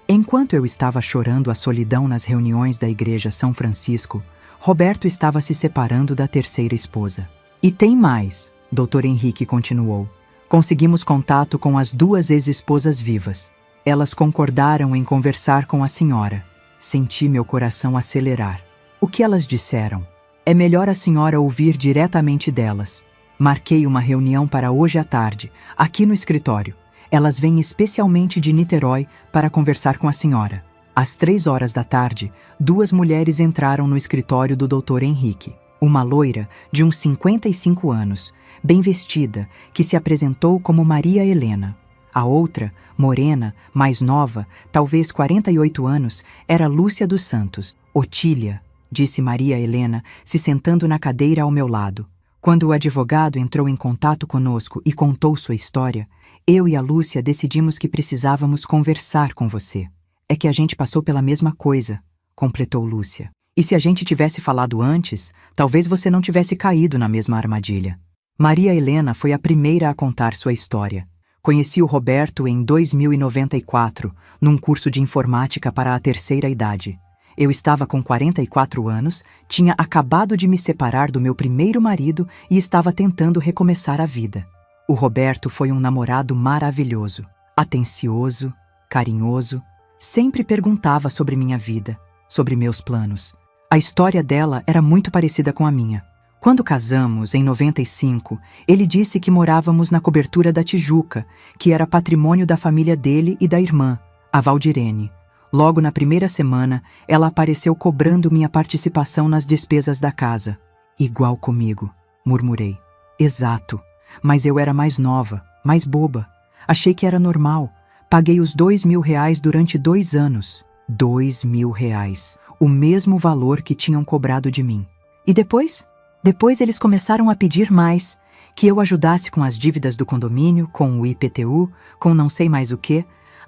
Enquanto eu estava chorando a solidão nas reuniões da Igreja São Francisco, Roberto estava se separando da terceira esposa. E tem mais, Dr. Henrique continuou. Conseguimos contato com as 2 ex-esposas vivas. Elas concordaram em conversar com a senhora. Senti meu coração acelerar. O que elas disseram? É melhor a senhora ouvir diretamente delas. Marquei uma reunião para hoje à tarde, aqui no escritório. Elas vêm especialmente de Niterói para conversar com a senhora. Às 3 horas da tarde, 2 mulheres entraram no escritório do Dr. Henrique. Uma loira, de uns 55 anos, bem vestida, que se apresentou como Maria Helena. A outra, morena, mais nova, talvez 48 anos, era Lúcia dos Santos. Otília, disse Maria Helena, se sentando na cadeira ao meu lado. Quando o advogado entrou em contato conosco e contou sua história, eu e a Lúcia decidimos que precisávamos conversar com você. É que a gente passou pela mesma coisa, completou Lúcia. E se a gente tivesse falado antes, talvez você não tivesse caído na mesma armadilha. Maria Helena foi a primeira a contar sua história. Conheci o Roberto em 2094, num curso de informática para a terceira idade. Eu estava com 44 anos, tinha acabado de me separar do meu primeiro marido e estava tentando recomeçar a vida. O Roberto foi um namorado maravilhoso, atencioso, carinhoso. Sempre perguntava sobre minha vida, sobre meus planos. A história dela era muito parecida com a minha. Quando casamos, em 95, ele disse que morávamos na cobertura da Tijuca, que era patrimônio da família dele e da irmã, a Valdirene. Logo na primeira semana, ela apareceu cobrando minha participação nas despesas da casa. Igual comigo, murmurei. Exato, mas eu era mais nova, mais boba. Achei que era normal. Paguei os R$2.000 durante 2 anos. R$2.000. O mesmo valor que tinham cobrado de mim. E depois? Depois eles começaram a pedir mais. Que eu ajudasse com as dívidas do condomínio, com o IPTU, com não sei mais o quê.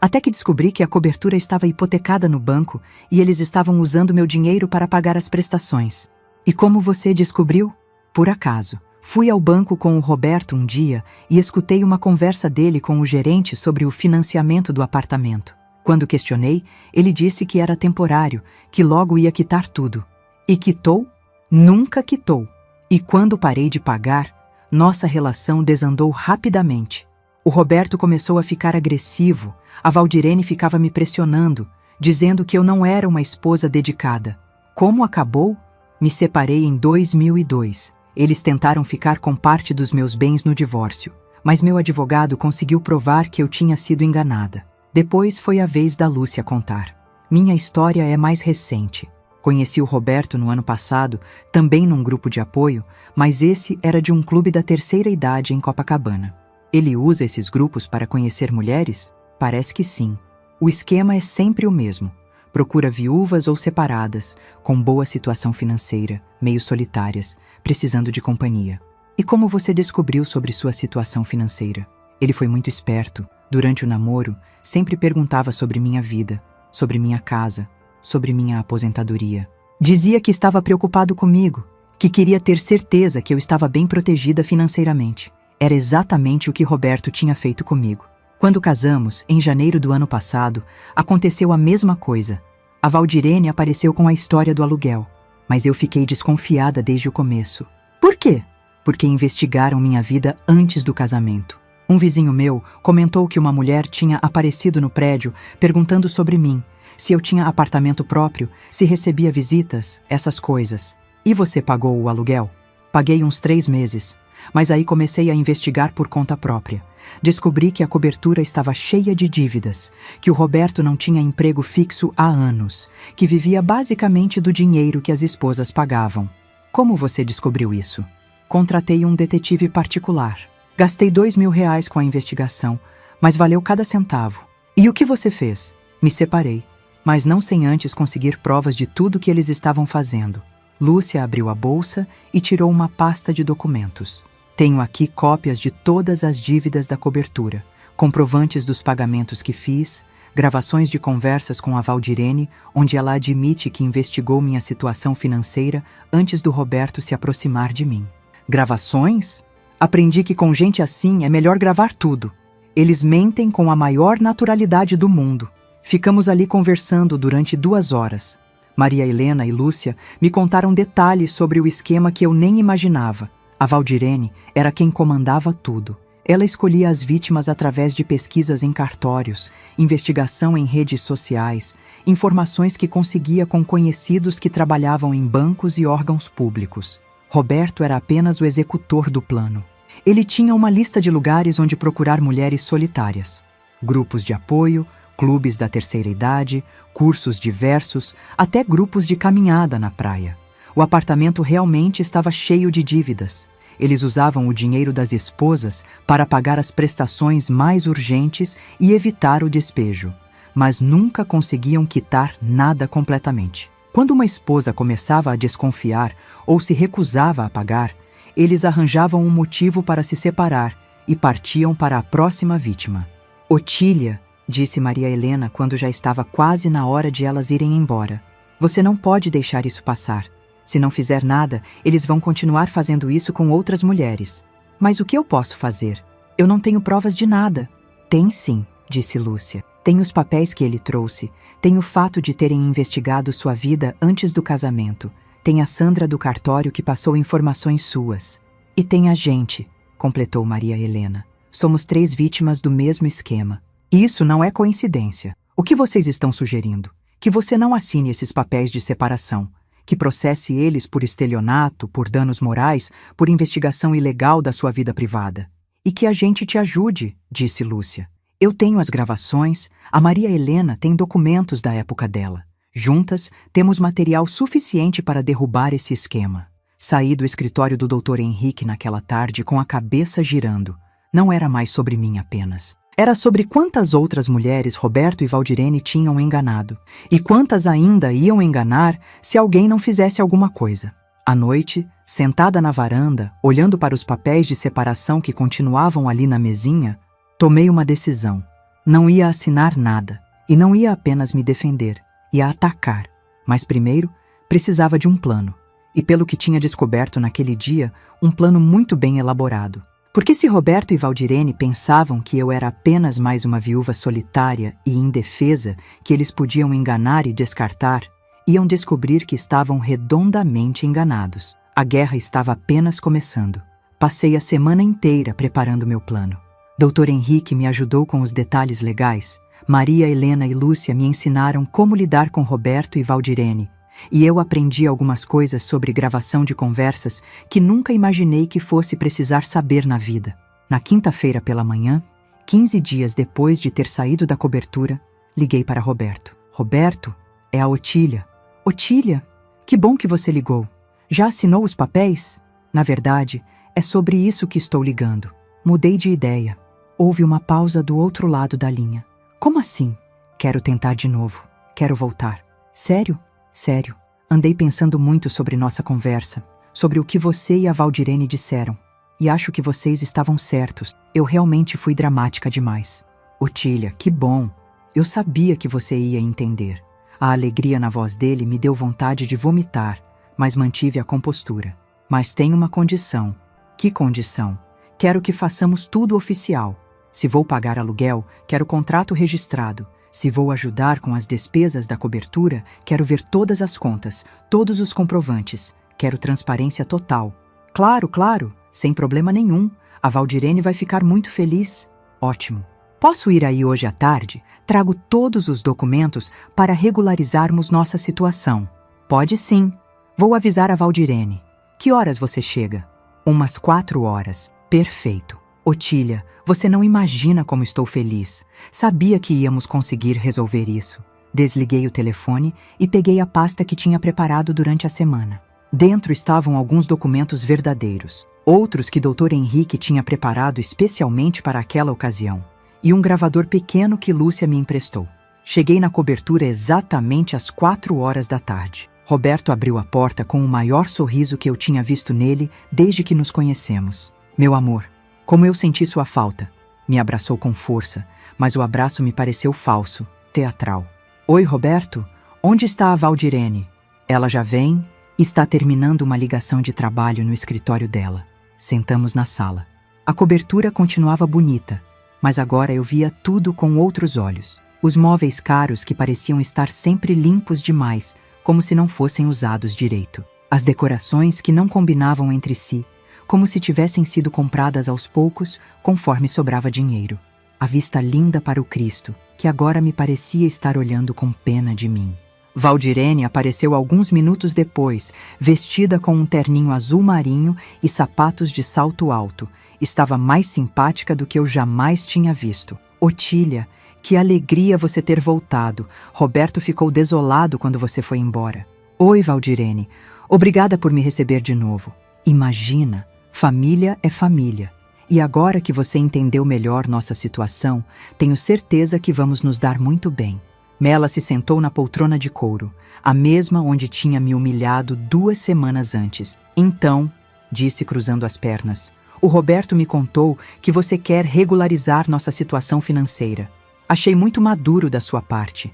Até que descobri que a cobertura estava hipotecada no banco e eles estavam usando meu dinheiro para pagar as prestações. E como você descobriu? Por acaso. Fui ao banco com o Roberto um dia e escutei uma conversa dele com o gerente sobre o financiamento do apartamento. Quando questionei, ele disse que era temporário, que logo ia quitar tudo. E quitou? Nunca quitou. E quando parei de pagar, nossa relação desandou rapidamente. O Roberto começou a ficar agressivo, a Valdirene ficava me pressionando, dizendo que eu não era uma esposa dedicada. Como acabou? Me separei em 2002. Eles tentaram ficar com parte dos meus bens no divórcio, mas meu advogado conseguiu provar que eu tinha sido enganada. Depois foi a vez da Lúcia contar. Minha história é mais recente. Conheci o Roberto no ano passado, também num grupo de apoio, mas esse era de um clube da terceira idade em Copacabana. Ele usa esses grupos para conhecer mulheres? Parece que sim. O esquema é sempre o mesmo. Procura viúvas ou separadas, com boa situação financeira, meio solitárias, precisando de companhia. E como você descobriu sobre sua situação financeira? Ele foi muito esperto. Durante o namoro, sempre perguntava sobre minha vida, sobre minha casa, sobre minha aposentadoria. Dizia que estava preocupado comigo, que queria ter certeza que eu estava bem protegida financeiramente. Era exatamente o que Roberto tinha feito comigo. Quando casamos, em janeiro do ano passado, aconteceu a mesma coisa. A Valdirene apareceu com a história do aluguel, mas eu fiquei desconfiada desde o começo. Por quê? Porque investigaram minha vida antes do casamento. Um vizinho meu comentou que uma mulher tinha aparecido no prédio perguntando sobre mim, se eu tinha apartamento próprio, se recebia visitas, essas coisas. E você pagou o aluguel? Paguei uns 3 meses, mas aí comecei a investigar por conta própria. Descobri que a cobertura estava cheia de dívidas, que o Roberto não tinha emprego fixo há anos, que vivia basicamente do dinheiro que as esposas pagavam. Como você descobriu isso? Contratei um detetive particular. Gastei R$2.000 com a investigação, mas valeu cada centavo. E o que você fez? Me separei, mas não sem antes conseguir provas de tudo que eles estavam fazendo. Lúcia abriu a bolsa e tirou uma pasta de documentos. Tenho aqui cópias de todas as dívidas da cobertura, comprovantes dos pagamentos que fiz, gravações de conversas com a Valdirene, onde ela admite que investigou minha situação financeira antes do Roberto se aproximar de mim. Gravações? Aprendi que com gente assim é melhor gravar tudo. Eles mentem com a maior naturalidade do mundo. Ficamos ali conversando durante 2 horas. Maria Helena e Lúcia me contaram detalhes sobre o esquema que eu nem imaginava. A Valdirene era quem comandava tudo. Ela escolhia as vítimas através de pesquisas em cartórios, investigação em redes sociais, informações que conseguia com conhecidos que trabalhavam em bancos e órgãos públicos. Roberto era apenas o executor do plano. Ele tinha uma lista de lugares onde procurar mulheres solitárias. Grupos de apoio, clubes da terceira idade, cursos diversos, até grupos de caminhada na praia. O apartamento realmente estava cheio de dívidas. Eles usavam o dinheiro das esposas para pagar as prestações mais urgentes e evitar o despejo, mas nunca conseguiam quitar nada completamente. Quando uma esposa começava a desconfiar ou se recusava a pagar, eles arranjavam um motivo para se separar e partiam para a próxima vítima. Otília, disse Maria Helena quando já estava quase na hora de elas irem embora. Você não pode deixar isso passar. Se não fizer nada, eles vão continuar fazendo isso com outras mulheres. Mas o que eu posso fazer? Eu não tenho provas de nada. Tem sim, disse Lúcia. Tem os papéis que ele trouxe. Tem o fato de terem investigado sua vida antes do casamento. Tem a Sandra do cartório que passou informações suas. E tem a gente, completou Maria Helena. Somos 3 vítimas do mesmo esquema. Isso não é coincidência. O que vocês estão sugerindo? Que você não assine esses papéis de separação. Que processe eles por estelionato, por danos morais, por investigação ilegal da sua vida privada. E que a gente te ajude, disse Lúcia. Eu tenho as gravações, a Maria Helena tem documentos da época dela. Juntas, temos material suficiente para derrubar esse esquema. Saí do escritório do Dr. Henrique naquela tarde com a cabeça girando. Não era mais sobre mim apenas. Era sobre quantas outras mulheres Roberto e Valdirene tinham enganado, e quantas ainda iam enganar se alguém não fizesse alguma coisa. À noite, sentada na varanda, olhando para os papéis de separação que continuavam ali na mesinha, tomei uma decisão. Não ia assinar nada, e não ia apenas me defender, ia atacar. Mas primeiro, precisava de um plano. E pelo que tinha descoberto naquele dia, um plano muito bem elaborado. Porque se Roberto e Valdirene pensavam que eu era apenas mais uma viúva solitária e indefesa que eles podiam enganar e descartar, iam descobrir que estavam redondamente enganados. A guerra estava apenas começando. Passei a semana inteira preparando meu plano. Dr. Henrique me ajudou com os detalhes legais. Maria Helena e Lúcia me ensinaram como lidar com Roberto e Valdirene. E eu aprendi algumas coisas sobre gravação de conversas que nunca imaginei que fosse precisar saber na vida. Na quinta-feira pela manhã, 15 dias depois de ter saído da cobertura, liguei para Roberto. Roberto, é a Otília. Otília, que bom que você ligou. Já assinou os papéis? Na verdade, é sobre isso que estou ligando. Mudei de ideia. Houve uma pausa do outro lado da linha. Como assim? Quero tentar de novo. Quero voltar. Sério? Sério. Andei pensando muito sobre nossa conversa, sobre o que você e a Valdirene disseram. E acho que vocês estavam certos. Eu realmente fui dramática demais. Otília, que bom. Eu sabia que você ia entender. A alegria na voz dele me deu vontade de vomitar, mas mantive a compostura. Mas tem uma condição. Que condição? Quero que façamos tudo oficial. Se vou pagar aluguel, quero contrato registrado. Se vou ajudar com as despesas da cobertura, quero ver todas as contas, todos os comprovantes. Quero transparência total. Claro, claro, sem problema nenhum. A Valdirene vai ficar muito feliz. Ótimo. Posso ir aí hoje à tarde? Trago todos os documentos para regularizarmos nossa situação. Pode sim. Vou avisar a Valdirene. Que horas você chega? Umas 4 horas. Perfeito. Otília, você não imagina como estou feliz. Sabia que íamos conseguir resolver isso. Desliguei o telefone e peguei a pasta que tinha preparado durante a semana. Dentro estavam alguns documentos verdadeiros, outros que Dr. Henrique tinha preparado especialmente para aquela ocasião, e um gravador pequeno que Lúcia me emprestou. Cheguei na cobertura exatamente às 4 horas da tarde. Roberto abriu a porta com o maior sorriso que eu tinha visto nele desde que nos conhecemos. Meu amor, como eu senti sua falta. Me abraçou com força, mas o abraço me pareceu falso, teatral. Oi, Roberto, onde está a Valdirene? Ela já vem? Está terminando uma ligação de trabalho no escritório dela. Sentamos na sala. A cobertura continuava bonita, mas agora eu via tudo com outros olhos. Os móveis caros que pareciam estar sempre limpos demais, como se não fossem usados direito. As decorações que não combinavam entre si, como se tivessem sido compradas aos poucos, conforme sobrava dinheiro. A vista linda para o Cristo, que agora me parecia estar olhando com pena de mim. Valdirene apareceu alguns minutos depois, vestida com um terninho azul marinho e sapatos de salto alto. Estava mais simpática do que eu jamais tinha visto. Otília, que alegria você ter voltado. Roberto ficou desolado quando você foi embora. Oi, Valdirene. Obrigada por me receber de novo. Imagina, família é família. E agora que você entendeu melhor nossa situação, tenho certeza que vamos nos dar muito bem. Mela se sentou na poltrona de couro, a mesma onde tinha me humilhado 2 semanas antes. Então, disse cruzando as pernas, o Roberto me contou que você quer regularizar nossa situação financeira. Achei muito maduro da sua parte.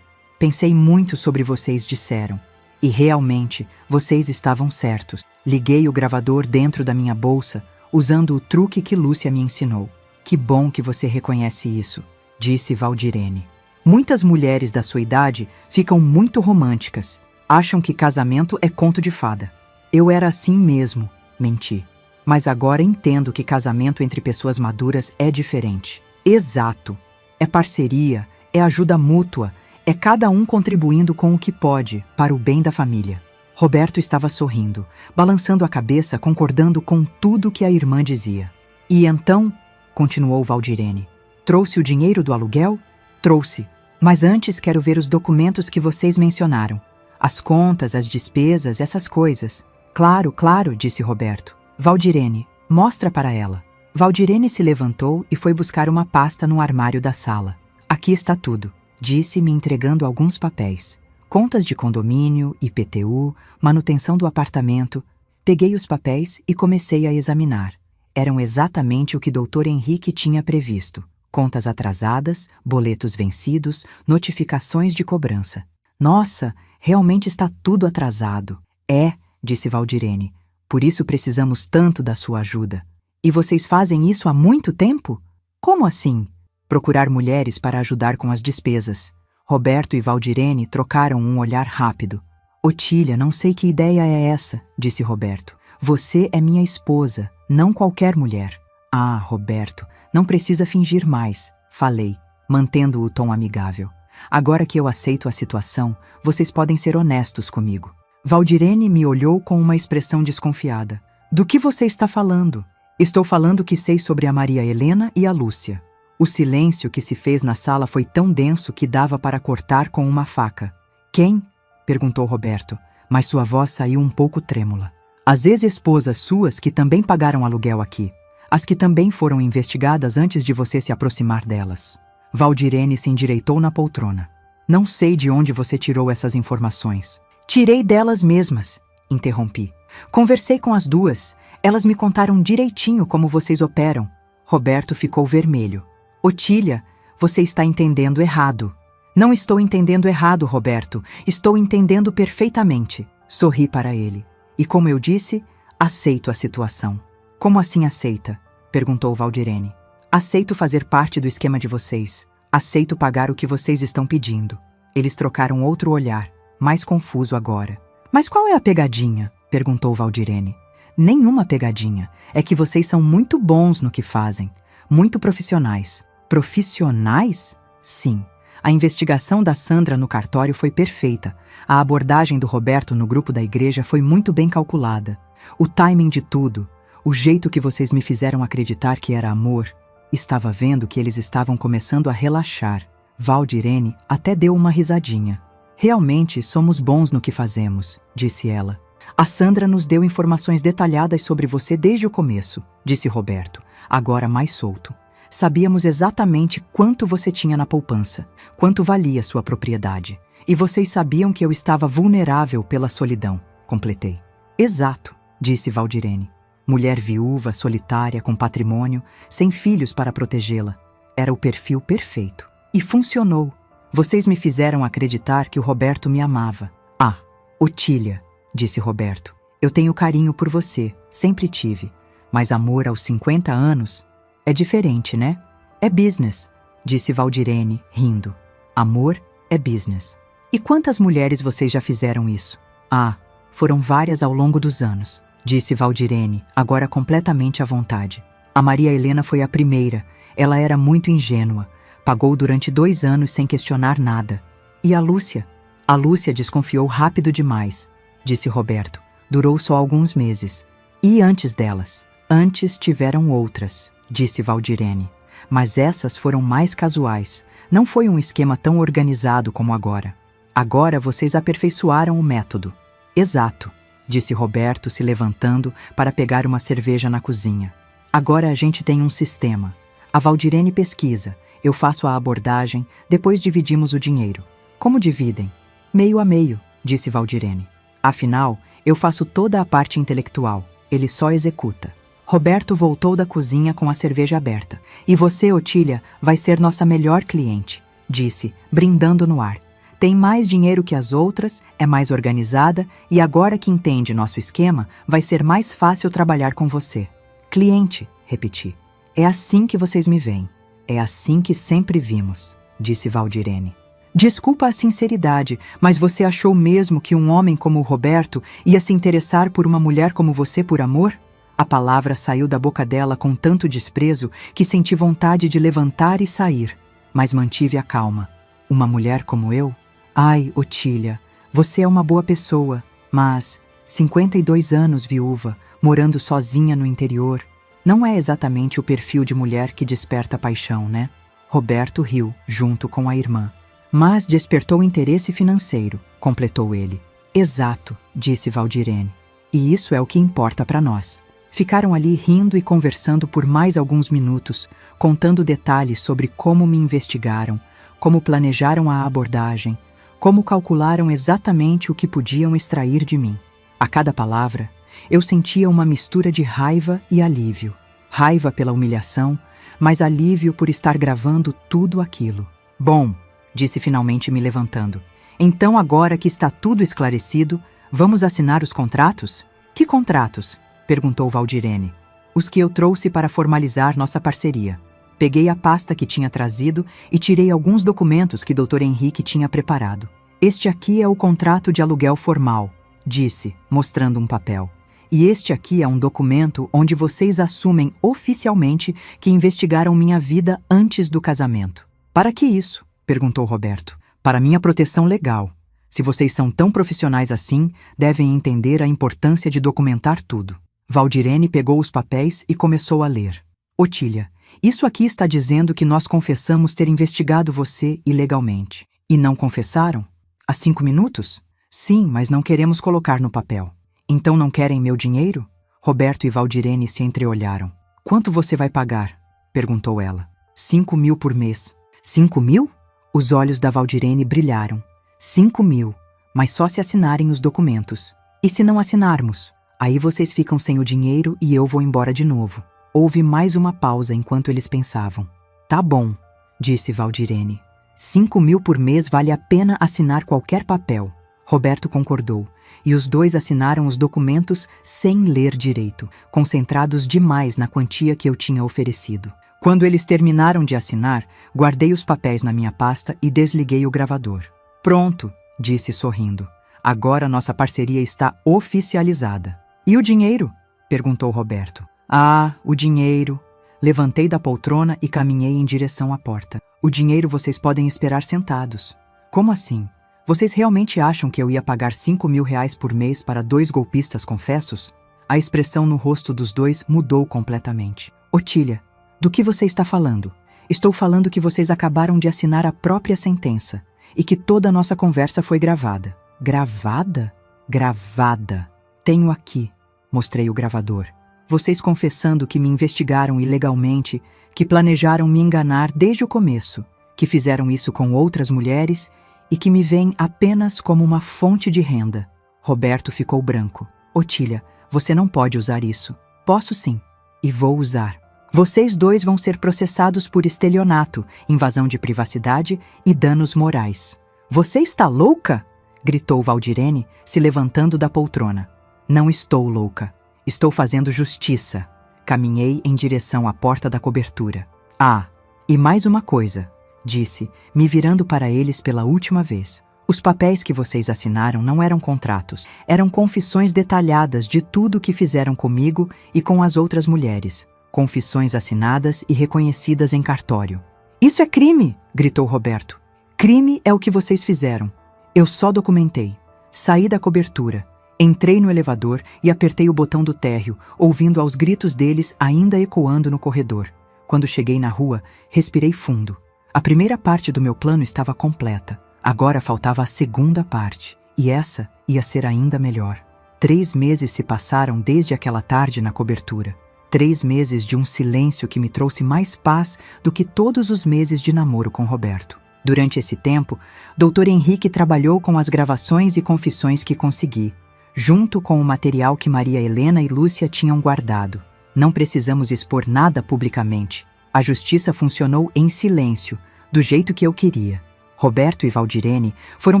Pensei muito sobre vocês disseram. E realmente, vocês estavam certos. Liguei o gravador dentro da minha bolsa, usando o truque que Lúcia me ensinou. Que bom que você reconhece isso, disse Valdirene. Muitas mulheres da sua idade ficam muito românticas. Acham que casamento é conto de fada. Eu era assim mesmo, menti. Mas agora entendo que casamento entre pessoas maduras é diferente. Exato. É parceria, é ajuda mútua, é cada um contribuindo com o que pode para o bem da família. Roberto estava sorrindo, balançando a cabeça, concordando com tudo que a irmã dizia. E então, continuou Valdirene, trouxe o dinheiro do aluguel? Trouxe. Mas antes quero ver os documentos que vocês mencionaram. As contas, as despesas, essas coisas. Claro, claro, disse Roberto. Valdirene, mostra para ela. Valdirene se levantou e foi buscar uma pasta no armário da sala. Aqui está tudo, disse, me entregando alguns papéis. Contas de condomínio, IPTU, manutenção do apartamento. Peguei os papéis e comecei a examinar. Eram exatamente o que Dr. Henrique tinha previsto. Contas atrasadas, boletos vencidos, notificações de cobrança. Nossa, realmente está tudo atrasado. É, disse Valdirene. Por isso precisamos tanto da sua ajuda. E vocês fazem isso há muito tempo? Como assim? Procurar mulheres para ajudar com as despesas. Roberto e Valdirene trocaram um olhar rápido. Otília, não sei que ideia é essa, disse Roberto. Você é minha esposa, não qualquer mulher. Ah, Roberto, não precisa fingir mais, falei, mantendo o tom amigável. Agora que eu aceito a situação, vocês podem ser honestos comigo. Valdirene me olhou com uma expressão desconfiada. Do que você está falando? Estou falando que sei sobre a Maria Helena e a Lúcia. O silêncio que se fez na sala foi tão denso que dava para cortar com uma faca. Quem? Perguntou Roberto, mas sua voz saiu um pouco trêmula. As ex-esposas suas que também pagaram aluguel aqui. As que também foram investigadas antes de você se aproximar delas. Valdirene se endireitou na poltrona. Não sei de onde você tirou essas informações. Tirei delas mesmas, interrompi. Conversei com as duas. Elas me contaram direitinho como vocês operam. Roberto ficou vermelho. Otília, você está entendendo errado. Não estou entendendo errado, Roberto. Estou entendendo perfeitamente. Sorri para ele. E como eu disse, aceito a situação. Como assim aceita? Perguntou Valdirene. Aceito fazer parte do esquema de vocês. Aceito pagar o que vocês estão pedindo. Eles trocaram outro olhar, mais confuso agora. Mas qual é a pegadinha? Perguntou Valdirene. Nenhuma pegadinha. É que vocês são muito bons no que fazem. Muito profissionais. Profissionais? Sim. A investigação da Sandra no cartório foi perfeita. A abordagem do Roberto no grupo da igreja foi muito bem calculada. O timing de tudo, o jeito que vocês me fizeram acreditar que era amor. Estava vendo que eles estavam começando a relaxar. Valdirene até deu uma risadinha. Realmente somos bons no que fazemos, disse ela. A Sandra nos deu informações detalhadas sobre você desde o começo, disse Roberto, agora mais solto. Sabíamos exatamente quanto você tinha na poupança, quanto valia sua propriedade. E vocês sabiam que eu estava vulnerável pela solidão, completei. Exato, disse Valdirene. Mulher viúva, solitária, com patrimônio, sem filhos para protegê-la. Era o perfil perfeito. E funcionou. Vocês me fizeram acreditar que o Roberto me amava. Ah, Otília, disse Roberto. Eu tenho carinho por você, sempre tive. Mas amor aos 50 anos... É diferente, né? É business, disse Valdirene, rindo. Amor é business. E quantas mulheres vocês já fizeram isso? Ah, foram várias ao longo dos anos, disse Valdirene, agora completamente à vontade. A Maria Helena foi a primeira. Ela era muito ingênua. Pagou durante 2 anos sem questionar nada. E a Lúcia? A Lúcia desconfiou rápido demais, disse Roberto. Durou só alguns meses. E antes delas? Antes tiveram outras, disse Valdirene. Mas essas foram mais casuais. Não foi um esquema tão organizado como agora. Agora vocês aperfeiçoaram o método. Exato, disse Roberto, se levantando para pegar uma cerveja na cozinha. Agora a gente tem um sistema. A Valdirene pesquisa, eu faço a abordagem, depois dividimos o dinheiro. Como dividem? Meio a meio, disse Valdirene. Afinal, eu faço toda a parte intelectual, ele só executa. Roberto voltou da cozinha com a cerveja aberta. E você, Otília, vai ser nossa melhor cliente, disse, brindando no ar. Tem mais dinheiro que as outras, é mais organizada e agora que entende nosso esquema, vai ser mais fácil trabalhar com você. Cliente, repeti. É assim que vocês me veem. É assim que sempre vimos, disse Valdirene. Desculpa a sinceridade, mas você achou mesmo que um homem como o Roberto ia se interessar por uma mulher como você por amor? A palavra saiu da boca dela com tanto desprezo que senti vontade de levantar e sair, mas mantive a calma. Uma mulher como eu? Ai, Otília, você é uma boa pessoa, mas 52 anos viúva, morando sozinha no interior, não é exatamente o perfil de mulher que desperta paixão, né? Roberto riu, junto com a irmã. Mas despertou interesse financeiro, completou ele. Exato, disse Valdirene. E isso é o que importa para nós. Ficaram ali rindo e conversando por mais alguns minutos, contando detalhes sobre como me investigaram, como planejaram a abordagem, como calcularam exatamente o que podiam extrair de mim. A cada palavra, eu sentia uma mistura de raiva e alívio. Raiva pela humilhação, mas alívio por estar gravando tudo aquilo. Bom, disse finalmente me levantando. Então agora que está tudo esclarecido, vamos assinar os contratos? Que contratos? Perguntou Valdirene. Os que eu trouxe para formalizar nossa parceria. Peguei a pasta que tinha trazido e tirei alguns documentos que Dr. Henrique tinha preparado. Este aqui é o contrato de aluguel formal, disse, mostrando um papel. E este aqui é um documento onde vocês assumem oficialmente que investigaram minha vida antes do casamento. Para que isso? Perguntou Roberto. Para minha proteção legal. Se vocês são tão profissionais assim, devem entender a importância de documentar tudo. Valdirene pegou os papéis e começou a ler. Otília, isso aqui está dizendo que nós confessamos ter investigado você ilegalmente. E não confessaram? Há 5 minutos? Sim, mas não queremos colocar no papel. Então não querem meu dinheiro? Roberto e Valdirene se entreolharam. Quanto você vai pagar? Perguntou ela. 5.000 por mês. 5.000? Os olhos da Valdirene brilharam. 5.000, mas só se assinarem os documentos. E se não assinarmos? Aí vocês ficam sem o dinheiro e eu vou embora de novo. Houve mais uma pausa enquanto eles pensavam. Tá bom, disse Valdirene. 5.000 por mês vale a pena assinar qualquer papel. Roberto concordou, e os dois assinaram os documentos sem ler direito, concentrados demais na quantia que eu tinha oferecido. Quando eles terminaram de assinar, guardei os papéis na minha pasta e desliguei o gravador. Pronto, disse sorrindo. Agora nossa parceria está oficializada. E o dinheiro? Perguntou Roberto. Ah, o dinheiro. Levantei da poltrona e caminhei em direção à porta. O dinheiro vocês podem esperar sentados. Como assim? Vocês realmente acham que eu ia pagar 5.000 reais por mês para 2 golpistas confessos? A expressão no rosto dos dois mudou completamente. Otília, do que você está falando? Estou falando que vocês acabaram de assinar a própria sentença e que toda a nossa conversa foi gravada. Gravada? Gravada. Tenho aqui. Mostrei o gravador. Vocês confessando que me investigaram ilegalmente, que planejaram me enganar desde o começo, que fizeram isso com outras mulheres e que me veem apenas como uma fonte de renda. Roberto ficou branco. Otília, você não pode usar isso. Posso sim. E vou usar. Vocês dois vão ser processados por estelionato, invasão de privacidade e danos morais. Você está louca? Gritou Valdirene, se levantando da poltrona. Não estou louca. Estou fazendo justiça. Caminhei em direção à porta da cobertura. Ah, e mais uma coisa, disse, me virando para eles pela última vez. Os papéis que vocês assinaram não eram contratos, eram confissões detalhadas de tudo o que fizeram comigo e com as outras mulheres. Confissões assinadas e reconhecidas em cartório. Isso é crime, gritou Roberto. Crime é o que vocês fizeram. Eu só documentei. Saí da cobertura. Entrei no elevador e apertei o botão do térreo, ouvindo aos gritos deles ainda ecoando no corredor. Quando cheguei na rua, respirei fundo. A primeira parte do meu plano estava completa. Agora faltava a segunda parte, e essa ia ser ainda melhor. 3 meses se passaram desde aquela tarde na cobertura. 3 meses de um silêncio que me trouxe mais paz do que todos os meses de namoro com Roberto. Durante esse tempo, Dr. Henrique trabalhou com as gravações e confissões que consegui, junto com o material que Maria Helena e Lúcia tinham guardado. Não precisamos expor nada publicamente. A justiça funcionou em silêncio, do jeito que eu queria. Roberto e Valdirene foram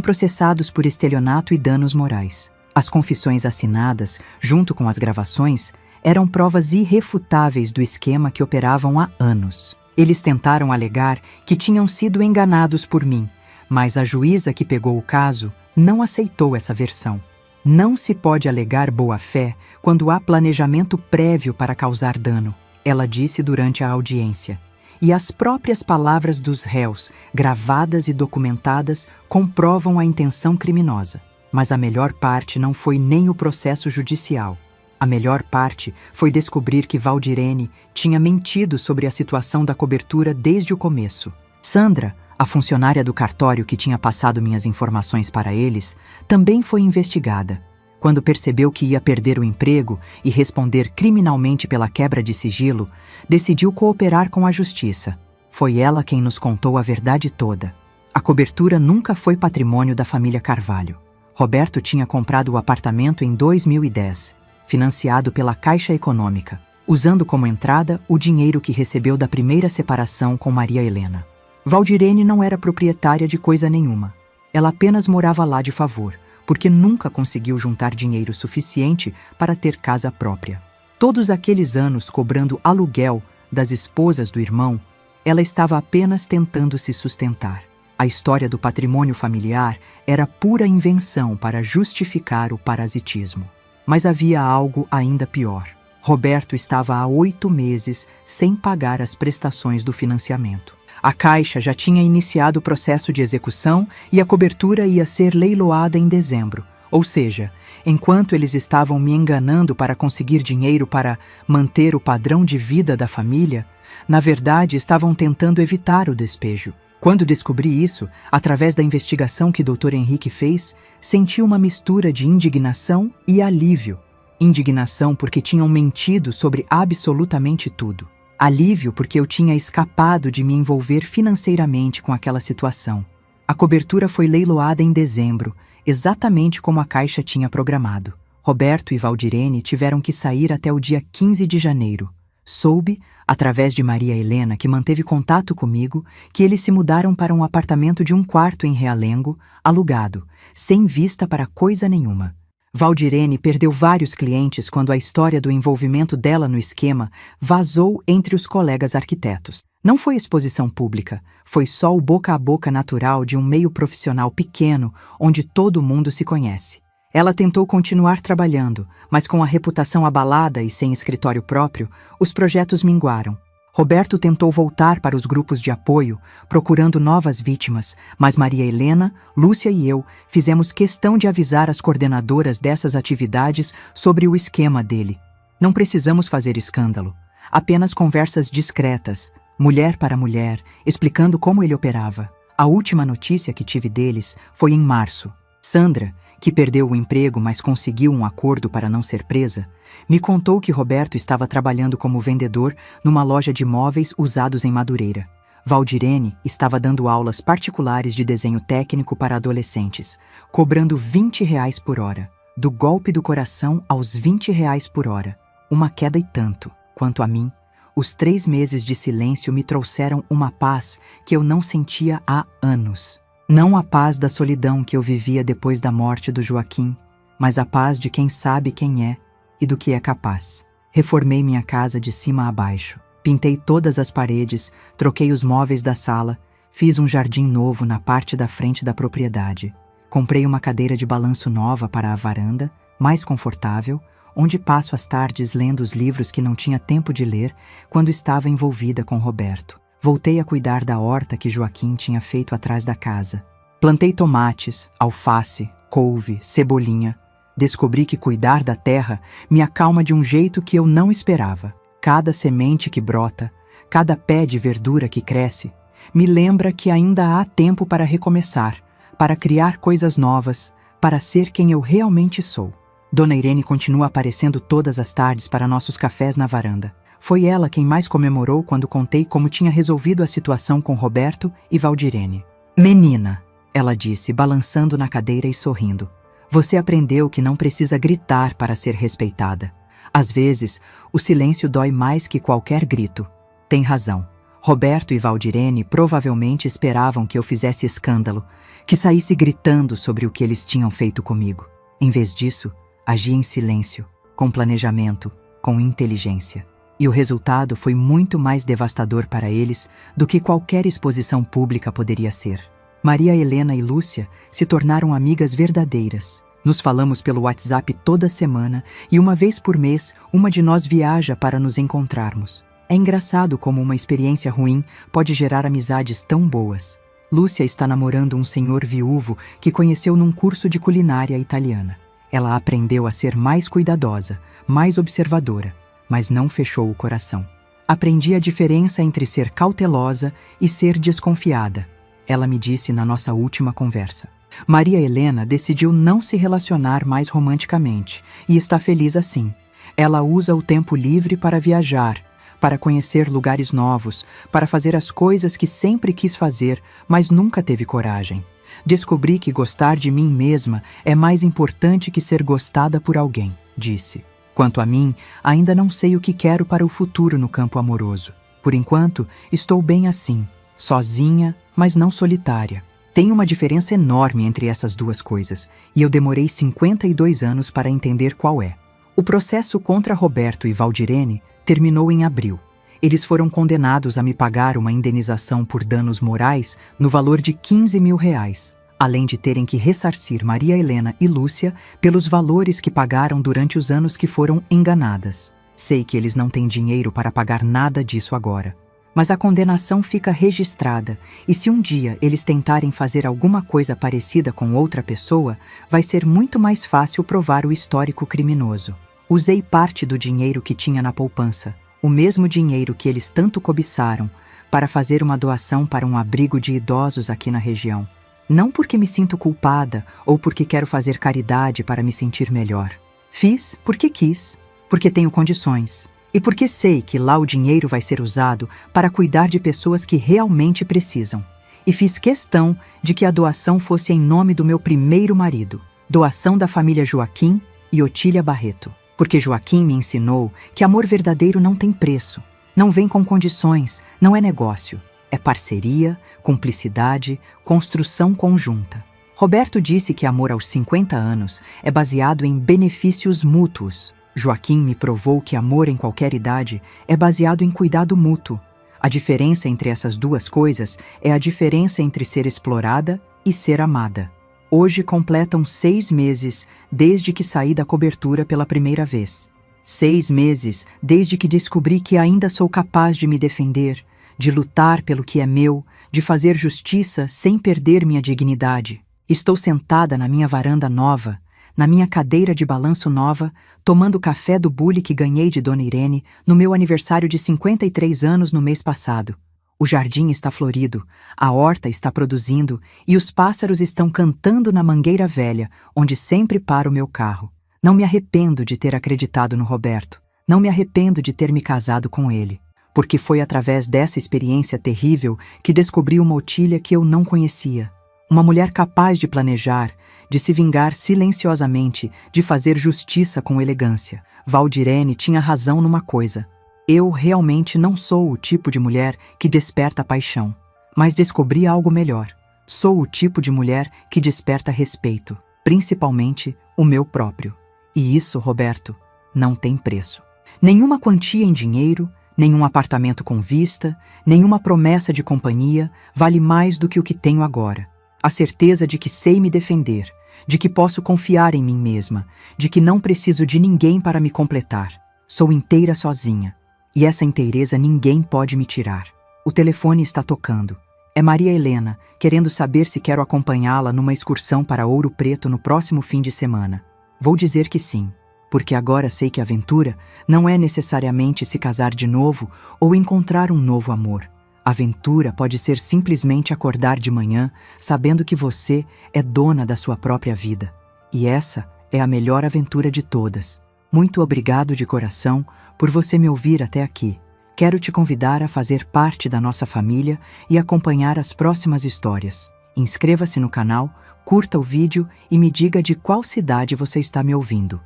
processados por estelionato e danos morais. As confissões assinadas, junto com as gravações, eram provas irrefutáveis do esquema que operavam há anos. Eles tentaram alegar que tinham sido enganados por mim, mas a juíza que pegou o caso não aceitou essa versão. Não se pode alegar boa-fé quando há planejamento prévio para causar dano, ela disse durante a audiência. E as próprias palavras dos réus, gravadas e documentadas, comprovam a intenção criminosa. Mas a melhor parte não foi nem o processo judicial. A melhor parte foi descobrir que Valdirene tinha mentido sobre a situação da cobertura desde o começo. Sandra, a funcionária do cartório que tinha passado minhas informações para eles, também foi investigada. Quando percebeu que ia perder o emprego e responder criminalmente pela quebra de sigilo, decidiu cooperar com a justiça. Foi ela quem nos contou a verdade toda. A cobertura nunca foi patrimônio da família Carvalho. Roberto tinha comprado o apartamento em 2010, financiado pela Caixa Econômica. usando como entrada o dinheiro que recebeu da primeira separação com Maria Helena. Valdirene não era proprietária de coisa nenhuma. Ela apenas morava lá de favor, porque nunca conseguiu juntar dinheiro suficiente para ter casa própria. Todos aqueles anos cobrando aluguel das esposas do irmão, ela estava apenas tentando se sustentar. A história do patrimônio familiar era pura invenção para justificar o parasitismo. Mas havia algo ainda pior. Roberto estava há 8 meses sem pagar as prestações do financiamento. A Caixa já tinha iniciado o processo de execução e a cobertura ia ser leiloada em dezembro. Ou seja, enquanto eles estavam me enganando para conseguir dinheiro para manter o padrão de vida da família, na verdade estavam tentando evitar o despejo. Quando descobri isso, através da investigação que Dr. Henrique fez, senti uma mistura de indignação e alívio. Indignação porque tinham mentido sobre absolutamente tudo. Alívio porque eu tinha escapado de me envolver financeiramente com aquela situação. A cobertura foi leiloada em dezembro, exatamente como a Caixa tinha programado. Roberto e Valdirene tiveram que sair até o dia 15 de janeiro. Soube, através de Maria Helena, que manteve contato comigo, que eles se mudaram para um apartamento de 1 quarto em Realengo, alugado, sem vista para coisa nenhuma. Valdirene perdeu vários clientes quando a história do envolvimento dela no esquema vazou entre os colegas arquitetos. Não foi exposição pública, foi só o boca a boca natural de um meio profissional pequeno onde todo mundo se conhece. Ela tentou continuar trabalhando, mas com a reputação abalada e sem escritório próprio, os projetos minguaram. Roberto tentou voltar para os grupos de apoio, procurando novas vítimas, mas Maria Helena, Lúcia e eu fizemos questão de avisar as coordenadoras dessas atividades sobre o esquema dele. Não precisamos fazer escândalo, apenas conversas discretas, mulher para mulher, explicando como ele operava. A última notícia que tive deles foi em março. Sandra, que perdeu o emprego, mas conseguiu um acordo para não ser presa, me contou que Roberto estava trabalhando como vendedor numa loja de móveis usados em Madureira. Valdirene estava dando aulas particulares de desenho técnico para adolescentes, cobrando R$ 20 por hora. Do golpe do coração aos R$ 20 por hora. Uma queda e tanto. Quanto a mim, os 3 meses de silêncio me trouxeram uma paz que eu não sentia há anos. Não a paz da solidão que eu vivia depois da morte do Joaquim, mas a paz de quem sabe quem é e do que é capaz. Reformei minha casa de cima a baixo. Pintei todas as paredes, troquei os móveis da sala, fiz um jardim novo na parte da frente da propriedade. Comprei uma cadeira de balanço nova para a varanda, mais confortável, onde passo as tardes lendo os livros que não tinha tempo de ler quando estava envolvida com Roberto. Voltei a cuidar da horta que Joaquim tinha feito atrás da casa. Plantei tomates, alface, couve, cebolinha. Descobri que cuidar da terra me acalma de um jeito que eu não esperava. Cada semente que brota, cada pé de verdura que cresce, me lembra que ainda há tempo para recomeçar, para criar coisas novas, para ser quem eu realmente sou. Dona Irene continua aparecendo todas as tardes para nossos cafés na varanda. Foi ela quem mais comemorou quando contei como tinha resolvido a situação com Roberto e Valdirene. "Menina", ela disse, balançando na cadeira e sorrindo. "Você aprendeu que não precisa gritar para ser respeitada. Às vezes, o silêncio dói mais que qualquer grito." Tem razão. Roberto e Valdirene provavelmente esperavam que eu fizesse escândalo, que saísse gritando sobre o que eles tinham feito comigo. Em vez disso, agi em silêncio, com planejamento, com inteligência. E o resultado foi muito mais devastador para eles do que qualquer exposição pública poderia ser. Maria Helena e Lúcia se tornaram amigas verdadeiras. Nos falamos pelo WhatsApp toda semana e uma vez por mês, uma de nós viaja para nos encontrarmos. É engraçado como uma experiência ruim pode gerar amizades tão boas. Lúcia está namorando um senhor viúvo que conheceu num curso de culinária italiana. Ela aprendeu a ser mais cuidadosa, mais observadora, mas não fechou o coração. Aprendi a diferença entre ser cautelosa e ser desconfiada, ela me disse na nossa última conversa. Maria Helena decidiu não se relacionar mais romanticamente e está feliz assim. Ela usa o tempo livre para viajar, para conhecer lugares novos, para fazer as coisas que sempre quis fazer, mas nunca teve coragem. Descobri que gostar de mim mesma é mais importante que ser gostada por alguém, disse. Quanto a mim, ainda não sei o que quero para o futuro no campo amoroso. Por enquanto, estou bem assim, sozinha, mas não solitária. Tem uma diferença enorme entre essas duas coisas, e eu demorei 52 anos para entender qual é. O processo contra Roberto e Valdirene terminou em abril. Eles foram condenados a me pagar uma indenização por danos morais no valor de R$ 15.000, além de terem que ressarcir Maria Helena e Lúcia pelos valores que pagaram durante os anos que foram enganadas. Sei que eles não têm dinheiro para pagar nada disso agora. Mas a condenação fica registrada, e se um dia eles tentarem fazer alguma coisa parecida com outra pessoa, vai ser muito mais fácil provar o histórico criminoso. Usei parte do dinheiro que tinha na poupança, o mesmo dinheiro que eles tanto cobiçaram, para fazer uma doação para um abrigo de idosos aqui na região. Não porque me sinto culpada ou porque quero fazer caridade para me sentir melhor. Fiz porque quis, porque tenho condições. E porque sei que lá o dinheiro vai ser usado para cuidar de pessoas que realmente precisam. E fiz questão de que a doação fosse em nome do meu primeiro marido, doação da família Joaquim e Otília Barreto. Porque Joaquim me ensinou que amor verdadeiro não tem preço, não vem com condições, não é negócio. É parceria, cumplicidade, construção conjunta. Roberto disse que amor aos 50 anos é baseado em benefícios mútuos. Joaquim me provou que amor em qualquer idade é baseado em cuidado mútuo. A diferença entre essas duas coisas é a diferença entre ser explorada e ser amada. Hoje completam 6 meses desde que saí da cobertura pela primeira vez. 6 meses desde que descobri que ainda sou capaz de me defender, de lutar pelo que é meu, de fazer justiça sem perder minha dignidade. Estou sentada na minha varanda nova, na minha cadeira de balanço nova, tomando café do bule que ganhei de Dona Irene no meu aniversário de 53 anos no mês passado. O jardim está florido, a horta está produzindo e os pássaros estão cantando na mangueira velha, onde sempre para o meu carro. Não me arrependo de ter acreditado no Roberto. Não me arrependo de ter me casado com ele. Porque foi através dessa experiência terrível que descobri uma Otília que eu não conhecia. Uma mulher capaz de planejar, de se vingar silenciosamente, de fazer justiça com elegância. Valdirene tinha razão numa coisa. Eu realmente não sou o tipo de mulher que desperta paixão, mas descobri algo melhor. Sou o tipo de mulher que desperta respeito, principalmente o meu próprio. E isso, Roberto, não tem preço. Nenhuma quantia em dinheiro, nenhum apartamento com vista, nenhuma promessa de companhia vale mais do que o que tenho agora. A certeza de que sei me defender, de que posso confiar em mim mesma, de que não preciso de ninguém para me completar. Sou inteira sozinha. E essa inteireza ninguém pode me tirar. O telefone está tocando. É Maria Helena, querendo saber se quero acompanhá-la numa excursão para Ouro Preto no próximo fim de semana. Vou dizer que sim, porque agora sei que a aventura não é necessariamente se casar de novo ou encontrar um novo amor. A aventura pode ser simplesmente acordar de manhã sabendo que você é dona da sua própria vida. E essa é a melhor aventura de todas. Muito obrigado de coração por você me ouvir até aqui. Quero te convidar a fazer parte da nossa família e acompanhar as próximas histórias. Inscreva-se no canal, curta o vídeo e me diga de qual cidade você está me ouvindo.